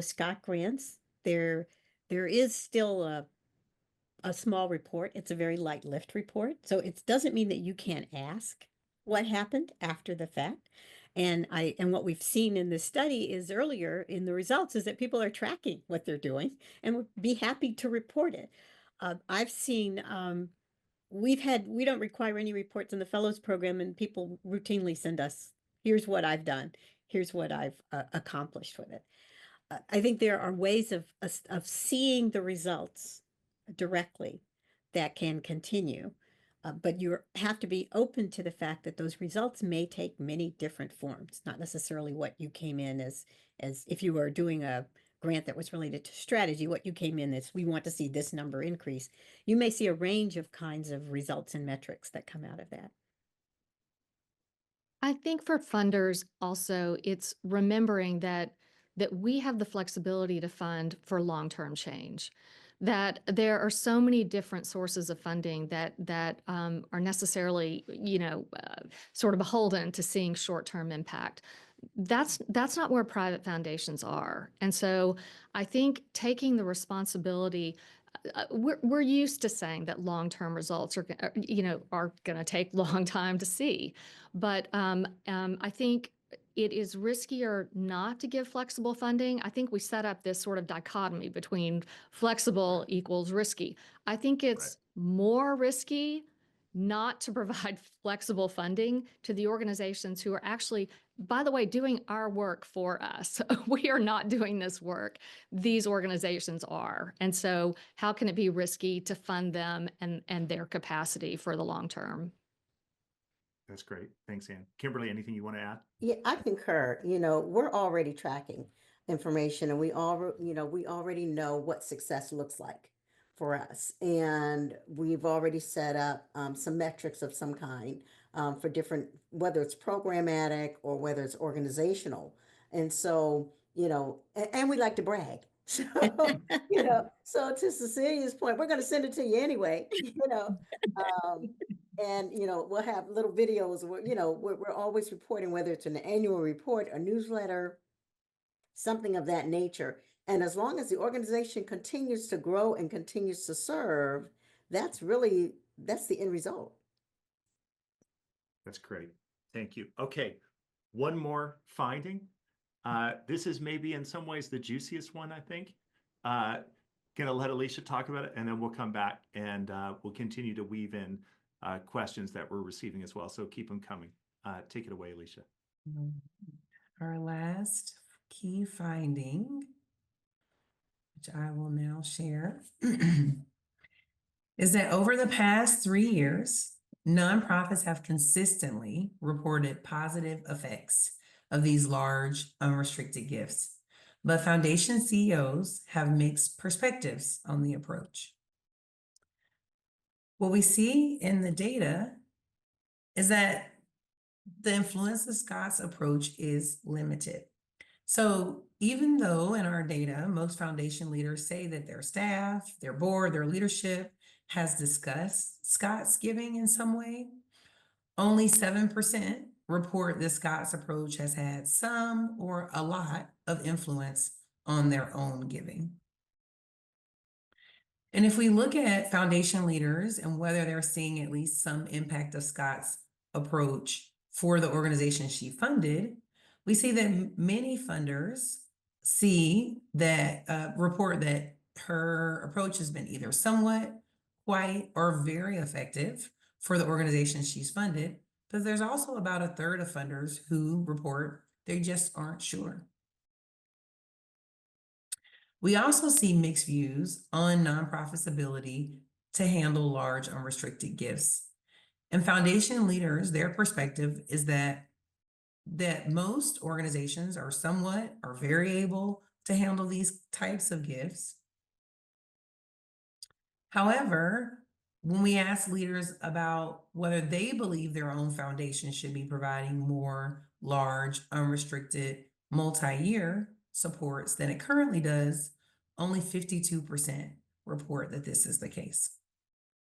Scott grants, there is still a small report. It's a very light lift report. So it doesn't mean that you can't ask what happened after the fact. And what we've seen in this study is earlier in the results is that people are tracking what they're doing and would be happy to report it. I've seen, we don't require any reports in the fellows program, and people routinely send us, here's what I've done. Here's what I've accomplished with it. I think there are ways of seeing the results directly that can continue. But you have to be open to the fact that those results may take many different forms, not necessarily what you came in as if you were doing a grant that was related to strategy, what you came in as, we want to see this number increase. You may see a range of kinds of results and metrics that come out of that. I think for funders also, it's remembering that we have the flexibility to fund for long-term change. that there are so many different sources of funding that are necessarily, sort of beholden to seeing short-term impact. That's not where private foundations are. And so I think taking the responsibility, we're used to saying that long-term results are going to take long time to see. But I think it is riskier not to give flexible funding. I think we set up this sort of dichotomy between flexible equals risky. I think it's more risky not to provide flexible funding to the organizations who are actually, by the way, doing our work for us. We are not doing this work. These organizations are. And so how can it be risky to fund them and their capacity for the long term? That's great. Thanks, Ann. Kimberly, anything you want to add? Yeah, I concur. We're already tracking information, and we already know what success looks like for us. And we've already set up some metrics of some kind for different, whether it's programmatic or whether it's organizational. And so, and we like to brag. So, so to Cecilia's point, we're going to send it to you anyway, and we'll have little videos where we're always reporting, whether it's an annual report, a newsletter, something of that nature. And as long as the organization continues to grow and continues to serve, that's the end result. That's great. Thank you. Okay, one more finding. This is maybe in some ways the juiciest one, I think. Gonna let Alicia talk about it, and then we'll come back and we'll continue to weave in questions that we're receiving as well. So keep them coming. Take it away, Alicia. Our last key finding, which I will now share, is that over the past 3 years, nonprofits have consistently reported positive effects of these large unrestricted gifts, but foundation CEOs have mixed perspectives on the approach. What we see in the data is that the influence of Scott's approach is limited. So even though in our data, most foundation leaders say that their staff, their board, their leadership has discussed Scott's giving in some way, only 7% report that Scott's approach has had some or a lot of influence on their own giving. And if we look at foundation leaders and whether they're seeing at least some impact of Scott's approach for the organization she funded, we see that many funders report that her approach has been either somewhat, quite, or very effective for the organization she's funded. But there's also about a third of funders who report they just aren't sure. We also see mixed views on nonprofits' ability to handle large unrestricted gifts. And foundation leaders, their perspective is that most organizations are somewhat or very able to handle these types of gifts. However, when we ask leaders about whether they believe their own foundation should be providing more large, unrestricted, multi-year supports than it currently does, only 52% report that this is the case,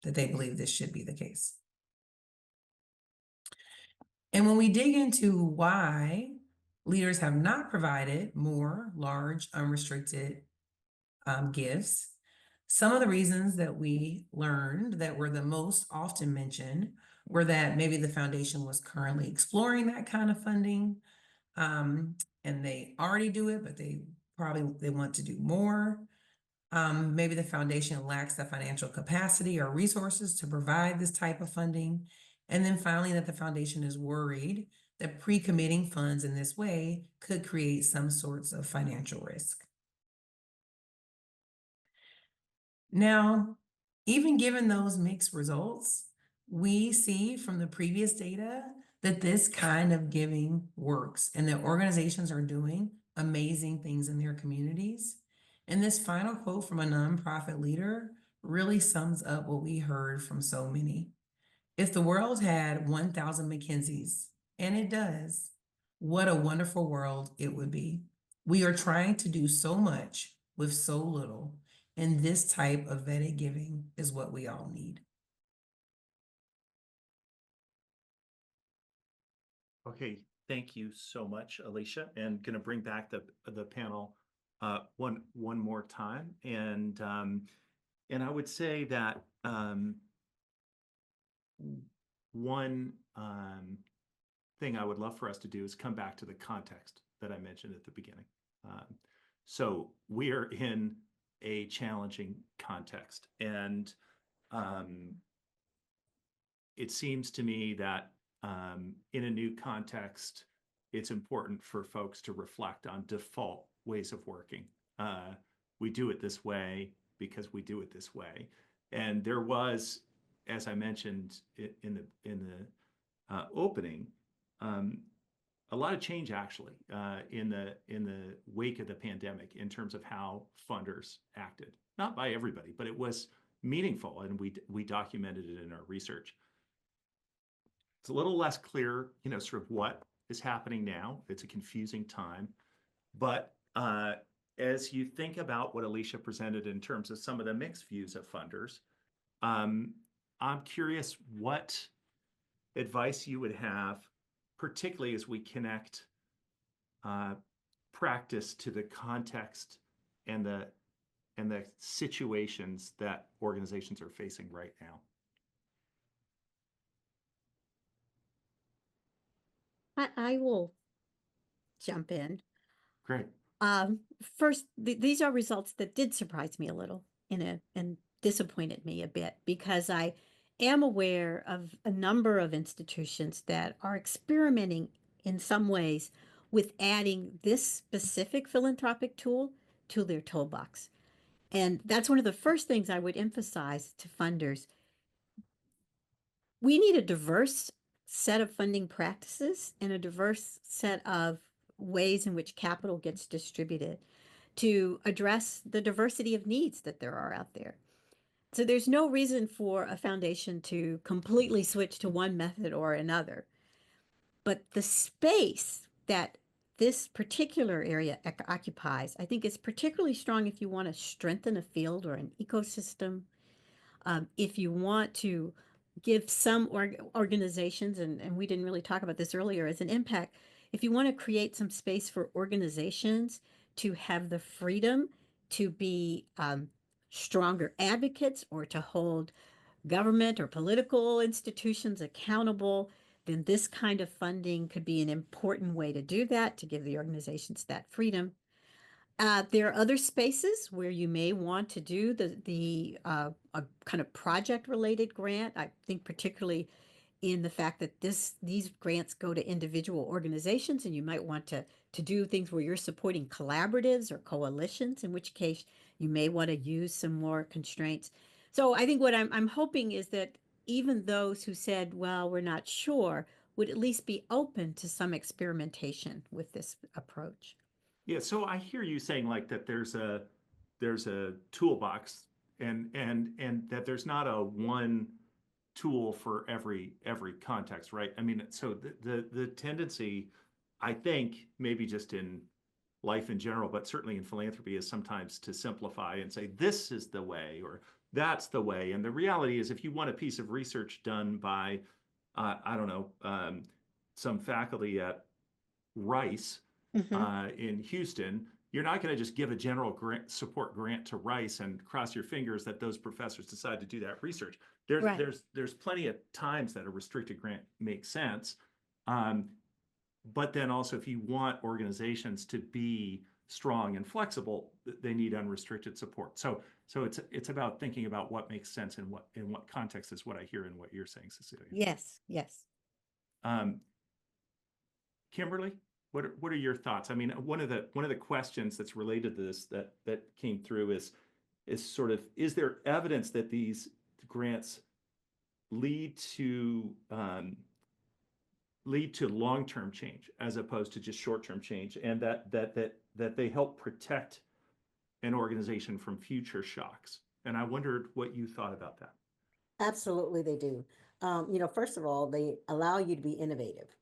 that they believe this should be the case. And when we dig into why leaders have not provided more large, unrestricted gifts, some of the reasons that we learned that were the most often mentioned were that maybe the foundation was currently exploring that kind of funding, and they already do it, but they want to do more. Maybe the foundation lacks the financial capacity or resources to provide this type of funding. And then finally, that the foundation is worried that pre-committing funds in this way could create some sorts of financial risk. Now, even given those mixed results, we see from the previous data that this kind of giving works and that organizations are doing amazing things in their communities. And this final quote from a nonprofit leader really sums up what we heard from so many. If the world had 1,000 MacKenzies, and it does, what a wonderful world it would be. We are trying to do so much with so little, And this type of vetted giving is what we all need. Okay, thank you so much, Alicia, and going to bring back the panel one more time, and I would say that one thing I would love for us to do is come back to the context that I mentioned at the beginning. So we are in a challenging context, and it seems to me that in a new context, it's important for folks to reflect on default ways of working. We do it this way because we do it this way. And there was, as I mentioned in the opening, a lot of change actually in the wake of the pandemic in terms of how funders acted. Not by everybody, but it was meaningful, and we documented it in our research. It's a little less clear, sort of what is happening now. It's a confusing time. But as you think about what Alicia presented in terms of some of the mixed views of funders, I'm curious what advice you would have, particularly as we connect practice to the context and the situations that organizations are facing right now. I will jump in. Great. First, these are results that did surprise me a little and disappointed me a bit, because I am aware of a number of institutions that are experimenting in some ways with adding this specific philanthropic tool to their toolbox. And that's one of the first things I would emphasize to funders. We need a diverse set of funding practices and a diverse set of ways in which capital gets distributed to address the diversity of needs that there are out there. So there's no reason for a foundation to completely switch to one method or another. But the space that this particular area occupies, I think, is particularly strong if you want to strengthen a field or an ecosystem. If you want to give some organizations, and we didn't really talk about this earlier, as an impact, if you want to create some space for organizations to have the freedom to be stronger advocates or to hold government or political institutions accountable, then this kind of funding could be an important way to do that, to give the organizations that freedom. There are other spaces where you may want to do a kind of project-related grant. I think particularly in the fact that these grants go to individual organizations, and you might want to do things where you're supporting collaboratives or coalitions, in which case you may want to use some more constraints. So I think what I'm hoping is that even those who said, well, we're not sure, would at least be open to some experimentation with this approach. Yeah, so I hear you saying like that there's a toolbox, and that there's not a one tool for every context, right? I mean, so the tendency, I think, maybe just in life in general, but certainly in philanthropy, is sometimes to simplify and say this is the way or that's the way. And the reality is, if you want a piece of research done by I don't know, some faculty at Rice in Houston, you're not going to just give a general support grant to Rice and cross your fingers that those professors decide to do that research. There's plenty of times that a restricted grant makes sense. But then also, if you want organizations to be strong and flexible, they need unrestricted support. So it's about thinking about what makes sense in what context, is what I hear in what you're saying, Cecilia. Yes, yes. Kimberly, what are your thoughts? I mean, one of the questions that's related to this that came through is sort of, is there evidence that these grants lead to long-term change as opposed to just short-term change, and that they help protect an organization from future shocks? And I wondered what you thought about that. Absolutely, they do. First of all, they allow you to be innovative.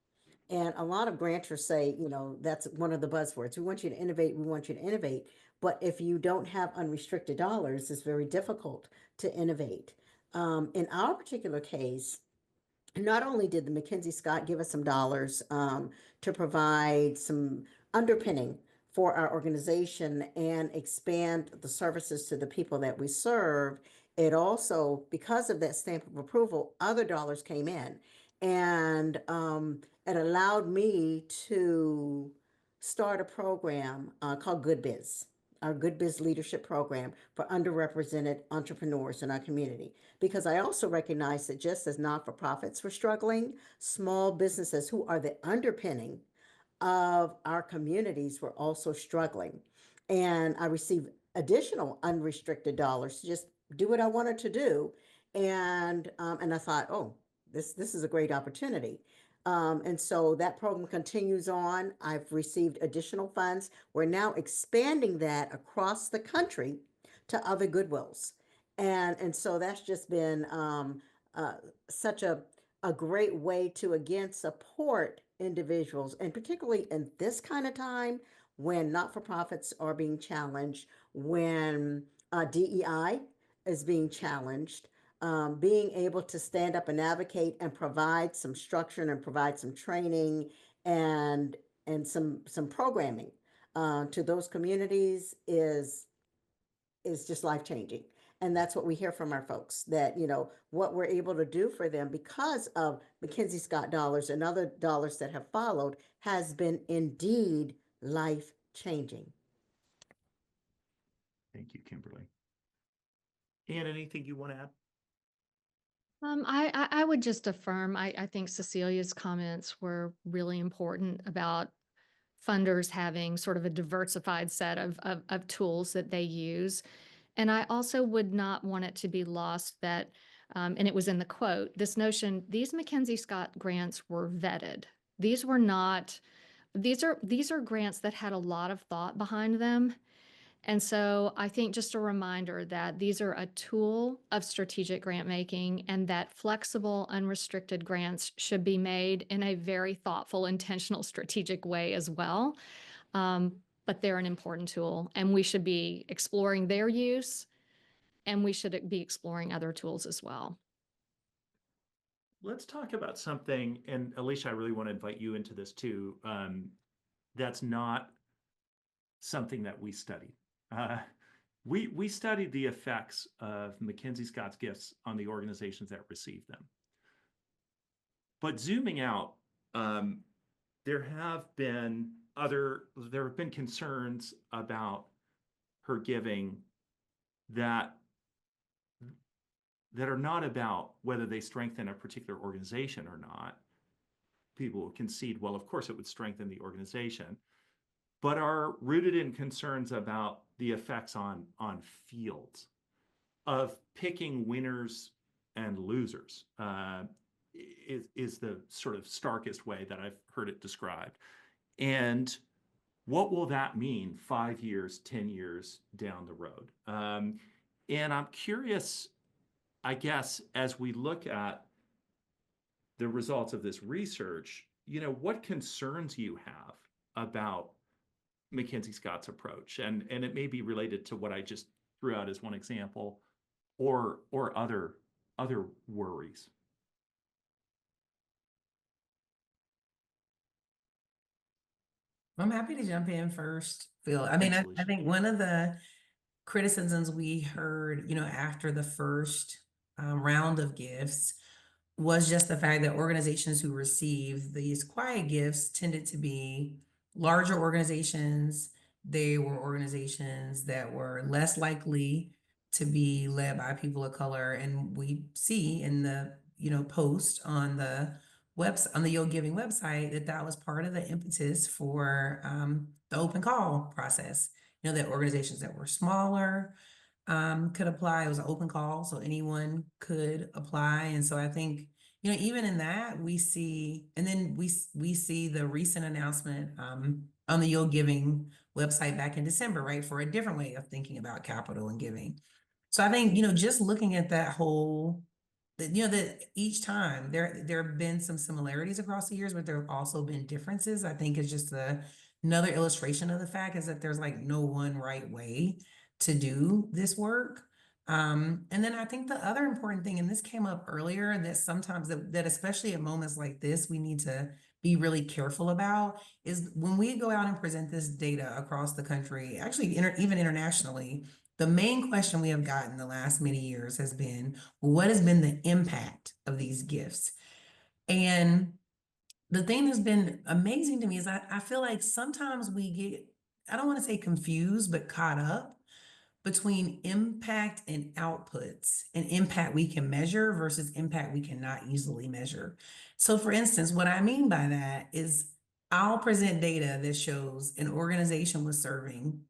And a lot of grantors say, that's one of the buzzwords. We want you to innovate. We want you to innovate. But if you don't have unrestricted dollars, it's very difficult to innovate. In our particular case, not only did the MacKenzie Scott give us some dollars to provide some underpinning for our organization and expand the services to the people that we serve, it also, because of that stamp of approval, other dollars came in. And it allowed me to start a program called Good Biz, our Good Biz Leadership Program for underrepresented entrepreneurs in our community. Because I also recognize that just as not-for-profits were struggling, small businesses who are the underpinning of our communities were also struggling. And I received additional unrestricted dollars to just do what I wanted to do. And I thought, oh, this is a great opportunity. And so that program continues on. I've received additional funds. We're now expanding that across the country to other Goodwills. And so that's just been such a great way to, again, support individuals, and particularly in this kind of time when not-for-profits are being challenged, when DEI is being challenged, being able to stand up and advocate and provide some structure and provide some training and some programming to those communities is just life-changing. And that's what we hear from our folks, that, you know, what we're able to do for them because of MacKenzie Scott dollars and other dollars that have followed has been indeed life-changing. Thank you, Kimberly. And anything you want to add? I would just affirm, I think Cecilia's comments were really important about funders having sort of a diversified set of tools that they use. And I also would not want it to be lost that, and it was in the quote, this notion, these MacKenzie Scott grants were vetted. These were not, these are grants that had a lot of thought behind them. And so I think just a reminder that these are a tool of strategic grant making, and that flexible, unrestricted grants should be made in a very thoughtful, intentional, strategic way as well. But they're an important tool, and we should be exploring their use, and we should be exploring other tools as well. Let's talk about something, and Alicia, I really want to invite you into this too. That's not something that we studied. We studied the effects of MacKenzie Scott's gifts on the organizations that received them. But zooming out, there have been concerns about her giving that are not about whether they strengthen a particular organization or not. People will concede, well, of course it would strengthen the organization, but are rooted in concerns about the effects on fields of picking winners and losers, is the sort of starkest way that I've heard it described. And what will that mean 5 years, 10 years down the road? And I'm curious, I guess, as we look at the results of this research, you know, what concerns you have about MacKenzie Scott's approach, and it may be related to what I just threw out as one example, or other worries. I'm happy to jump in first, Phil. I mean, I think one of the criticisms we heard, you know, after the first round of gifts was just the fact that organizations who received these quiet gifts tended to be larger organizations. They were organizations that were less likely to be led by people of color. And we see in the, you know, post on the on the Yo Giving website that was part of the impetus for the open call process. You know, that organizations that were smaller could apply. It was an open call, so anyone could apply. And so I think, you know, even in that we see, and then we see the recent announcement on the Yo Giving website back in December, right, for a different way of thinking about capital and giving. So I think, you know, just looking at that whole, you know, that each time there have been some similarities across the years, but there have also been differences. I think it's just the another illustration of the fact is that there's like no one right way to do this work. And then I think the other important thing, and this came up earlier, that sometimes that especially at moments like this, we need to be really careful about, is when we go out and present this data across the country, actually even internationally, the main question we have gotten the last many years has been, well, what has been the impact of these gifts? And the thing that's been amazing to me is I feel like sometimes we get, I don't want to say confused, but caught up between impact and outputs, and impact we can measure versus impact we cannot easily measure. So for instance, what I mean by that is I'll present data that shows an organization was serving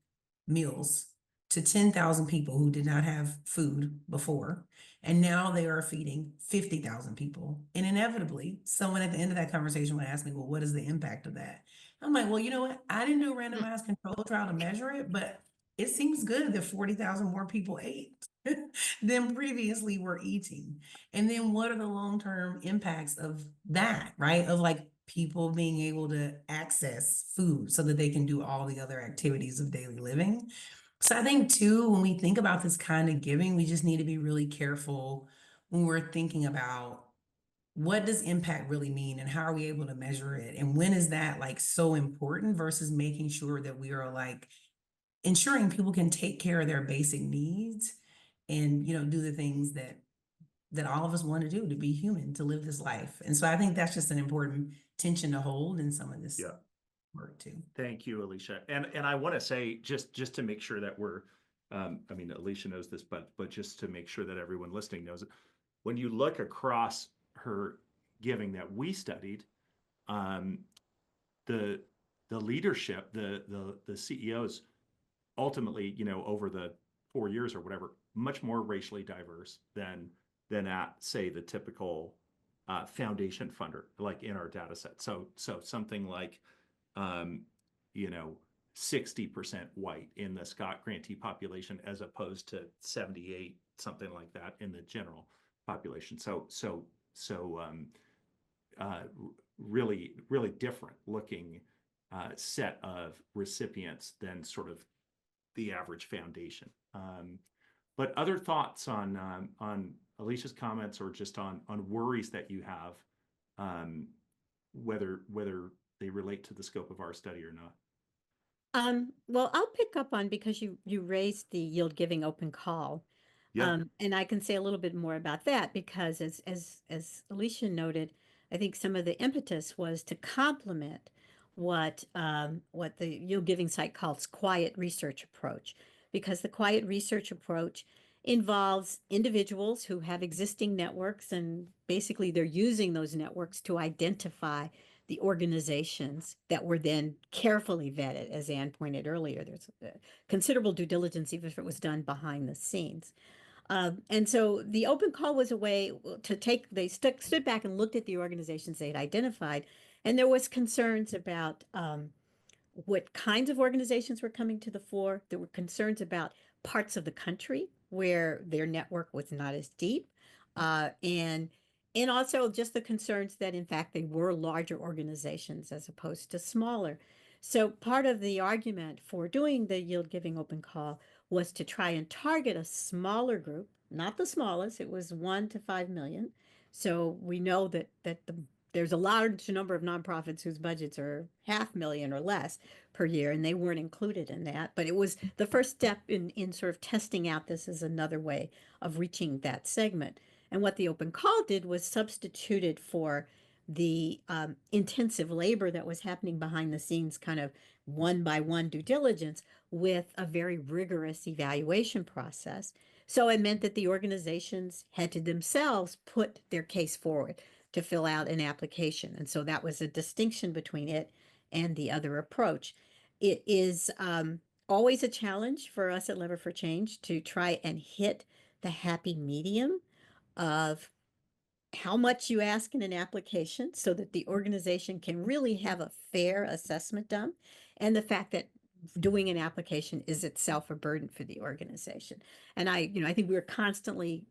meals to 10,000 people who did not have food before, and now they are feeding 50,000 people. And inevitably, someone at the end of that conversation would ask me, well, what is the impact of that? I'm like, well, you know what? I didn't do a randomized control trial to measure it, but it seems good that 40,000 more people ate than previously were eating. And then what are the long-term impacts of that, right? Of like people being able to access food so that they can do all the other activities of daily living. So I think too, when we think about this kind of giving, we just need to be really careful when we're thinking about what does impact really mean and how are we able to measure it? And when is that like so important versus making sure that we are like ensuring people can take care of their basic needs and, you know, do the things that all of us want to do, to be human, to live this life. And so I think that's just an important tension to hold in some of this Yeah. work too. Thank you, Alicia. And I want to say, just to make sure that we're, I mean, Alicia knows this, but just to make sure that everyone listening knows it, when you look across her giving that we studied, the leadership, the CEOs, ultimately, you know, over the 4 years or whatever, much more racially diverse than at, say, the typical foundation funder, like in our data set. So something like, you know, 60% white in the Scott grantee population, as opposed to 78, something like that, in the general population. Really, really different looking set of recipients than sort of the average foundation. But other thoughts on Alicia's comments, or just on worries that you have, whether they relate to the scope of our study or not? Well, I'll pick up on, because you raised the yield giving open call. Yeah. And I can say a little bit more about that, because as Alicia noted, I think some of the impetus was to complement what the yield giving site calls quiet research approach, because the quiet research approach involves individuals who have existing networks, and basically they're using those networks to identify the organizations that were then carefully vetted. As Anne pointed earlier, there's considerable due diligence, even if it was done behind the scenes. And so the open call was a way to they stood back and looked at the organizations they'd identified, and there was concerns about what kinds of organizations were coming to the fore. There were concerns about parts of the country where their network was not as deep, and also just the concerns that in fact they were larger organizations as opposed to smaller. So part of the argument for doing the yield giving open call was to try and target a smaller group, not the smallest. It was 1 to 5 million. So we know that there's a large number of nonprofits whose budgets are $500,000 or less per year, and they weren't included in that. But it was the first step in sort of testing out this as another way of reaching that segment. And what the open call did was substituted for the intensive labor that was happening behind the scenes, kind of one by one due diligence, with a very rigorous evaluation process. So it meant that the organizations had to themselves put their case forward to fill out an application. And so that was a distinction between it and the other approach. It is always a challenge for us at Lever for Change to try and hit the happy medium of how much you ask in an application so that the organization can really have a fair assessment done, and the fact that doing an application is itself a burden for the organization. And I think we're constantly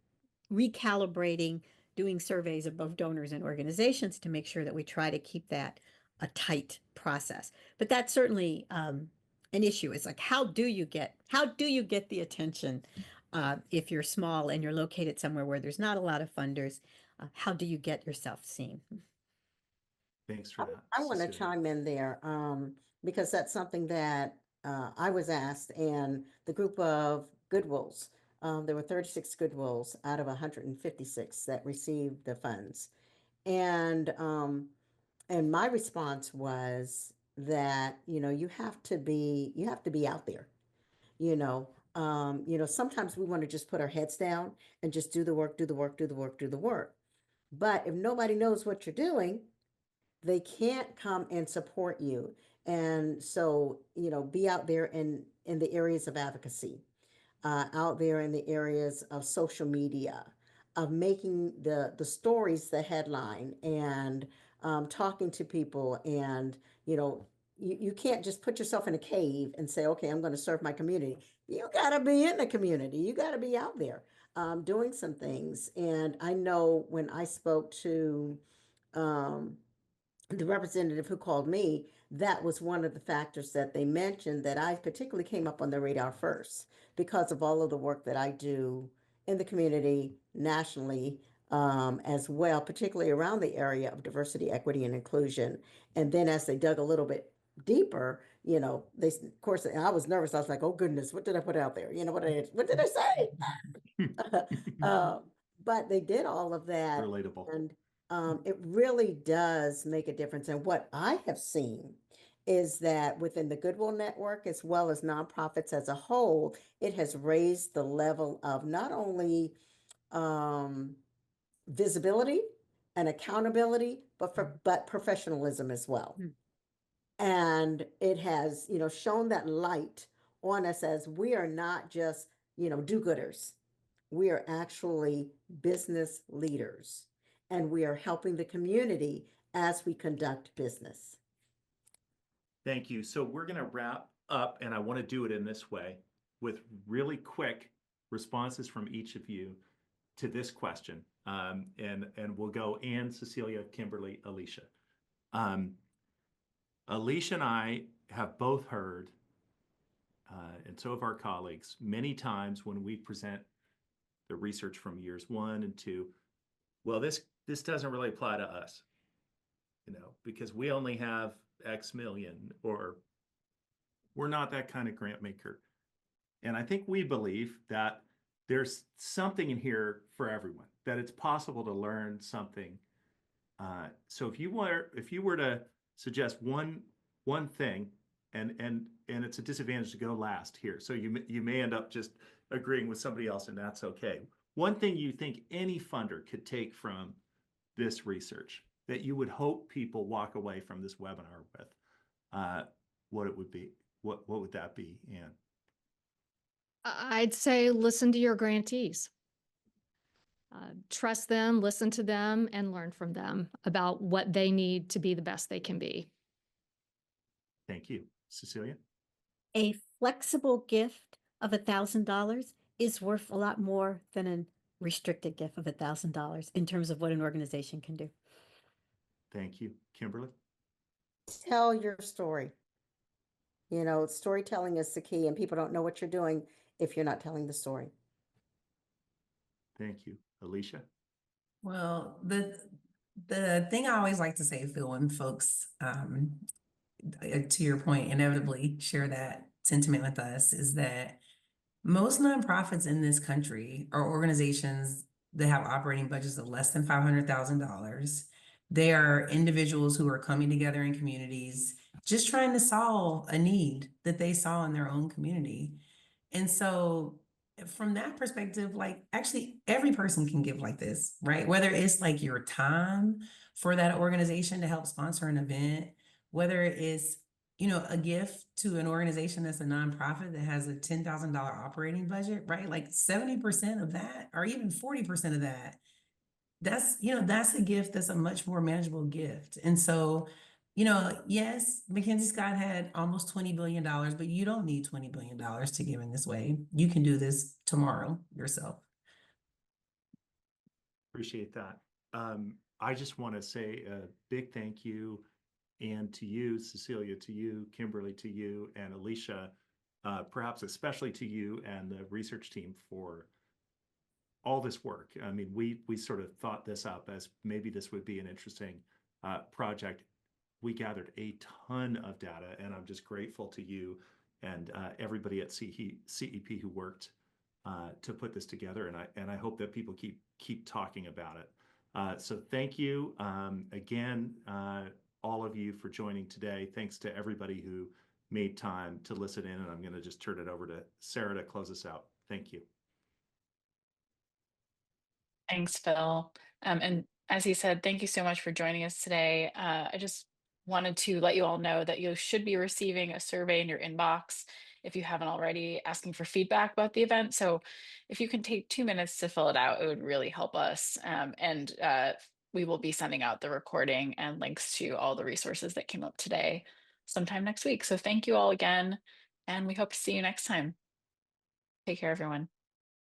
recalibrating, doing surveys of both donors and organizations to make sure that we try to keep that a tight process. But that's certainly an issue. It's like, how do you get the attention if you're small and you're located somewhere where there's not a lot of funders? How do you get yourself seen? Thanks for that, I want to Cecilia. chime in there because that's something that I was asked, and the group of Goodwills, there were 36 Goodwills out of 156 that received the funds. And my response was that, you have to be out there, sometimes we want to just put our heads down and just do the work, do the work, do the work, do the work. But if nobody knows what you're doing, they can't come and support you. And so, be out there in the areas of advocacy, out there in the areas of social media, of making the stories the headline, and talking to people. And, you can't just put yourself in a cave and say, okay, I'm going to serve my community. You got to be in the community. You got to be out there doing some things. And I know when I spoke to the representative who called me, that was one of the factors that they mentioned that I particularly came up on the radar first because of all of the work that I do in the community nationally, as well, particularly around the area of diversity, equity, and inclusion. And then as they dug a little bit deeper, they, of course, and I was nervous. I was like, oh goodness, what did I put out there? What did I say? But they did all of that. Relatable. And it really does make a difference. And what I have seen is that within the Goodwill Network, as well as nonprofits as a whole, it has raised the level of not only visibility and accountability, but professionalism as well. And it has, shown that light on us as we are not just, do-gooders. We are actually business leaders, and we are helping the community as we conduct business. Thank you. So we're going to wrap up, and I want to do it in this way with really quick responses from each of you to this question. And we'll go Anne, Cecilia, Kimberly, Alicia. Alicia and I have both heard, and so have our colleagues, many times when we present the research from years 1 and 2, well, this doesn't really apply to us, because we only have X million, or we're not that kind of grant maker. And I think we believe that there's something in here for everyone, that it's possible to learn something. So if you were to suggest one thing, and it's a disadvantage to go last here, so you may end up just agreeing with somebody else, and that's okay. One thing you think any funder could take from this research that you would hope people walk away from this webinar with, what it would be, what would that be, Anne? I'd say listen to your grantees. Trust them, listen to them, and learn from them about what they need to be the best they can be. Thank you. Cecilia? A flexible gift of $1,000 is worth a lot more than a restricted gift of $1,000 in terms of what an organization can do. Thank you. Kimberly? Tell your story. Storytelling is the key, and people don't know what you're doing if you're not telling the story. Thank you. Alicia? Well, the thing I always like to say, Phil, when folks, to your point, inevitably share that sentiment with us, is that most nonprofits in this country are organizations that have operating budgets of less than $500,000. They are individuals who are coming together in communities, just trying to solve a need that they saw in their own community. And so from that perspective, like, actually every person can give like this, right? Whether it's like your time for that organization to help sponsor an event, whether it's, a gift to an organization that's a nonprofit that has a $10,000 operating budget, right? Like 70% of that, or even 40% of that, that's a gift that's a much more manageable gift. And so, yes, MacKenzie Scott had almost $20 billion, but you don't need $20 billion to give in this way. You can do this tomorrow yourself. Appreciate that. I just want to say a big thank you Anne, to you, Cecilia, to you, Kimberly, to you, and Alicia, perhaps especially to you and the research team for all this work. I mean, we sort of thought this up as maybe this would be an interesting project. We gathered a ton of data, and I'm just grateful to you and everybody at CEP who worked to put this together. And I hope that people keep talking about it. So thank you again, all of you, for joining today. Thanks to everybody who made time to listen in. And I'm going to just turn it over to Sarah to close us out. Thank you. Thanks, Phil. And as he said, thank you so much for joining us today. I just wanted to let you all know that you should be receiving a survey in your inbox if you haven't already, asking for feedback about the event. So if you can take 2 minutes to fill it out, it would really help us. And we will be sending out the recording and links to all the resources that came up today sometime next week. So thank you all again, and we hope to see you next time. Take care, everyone.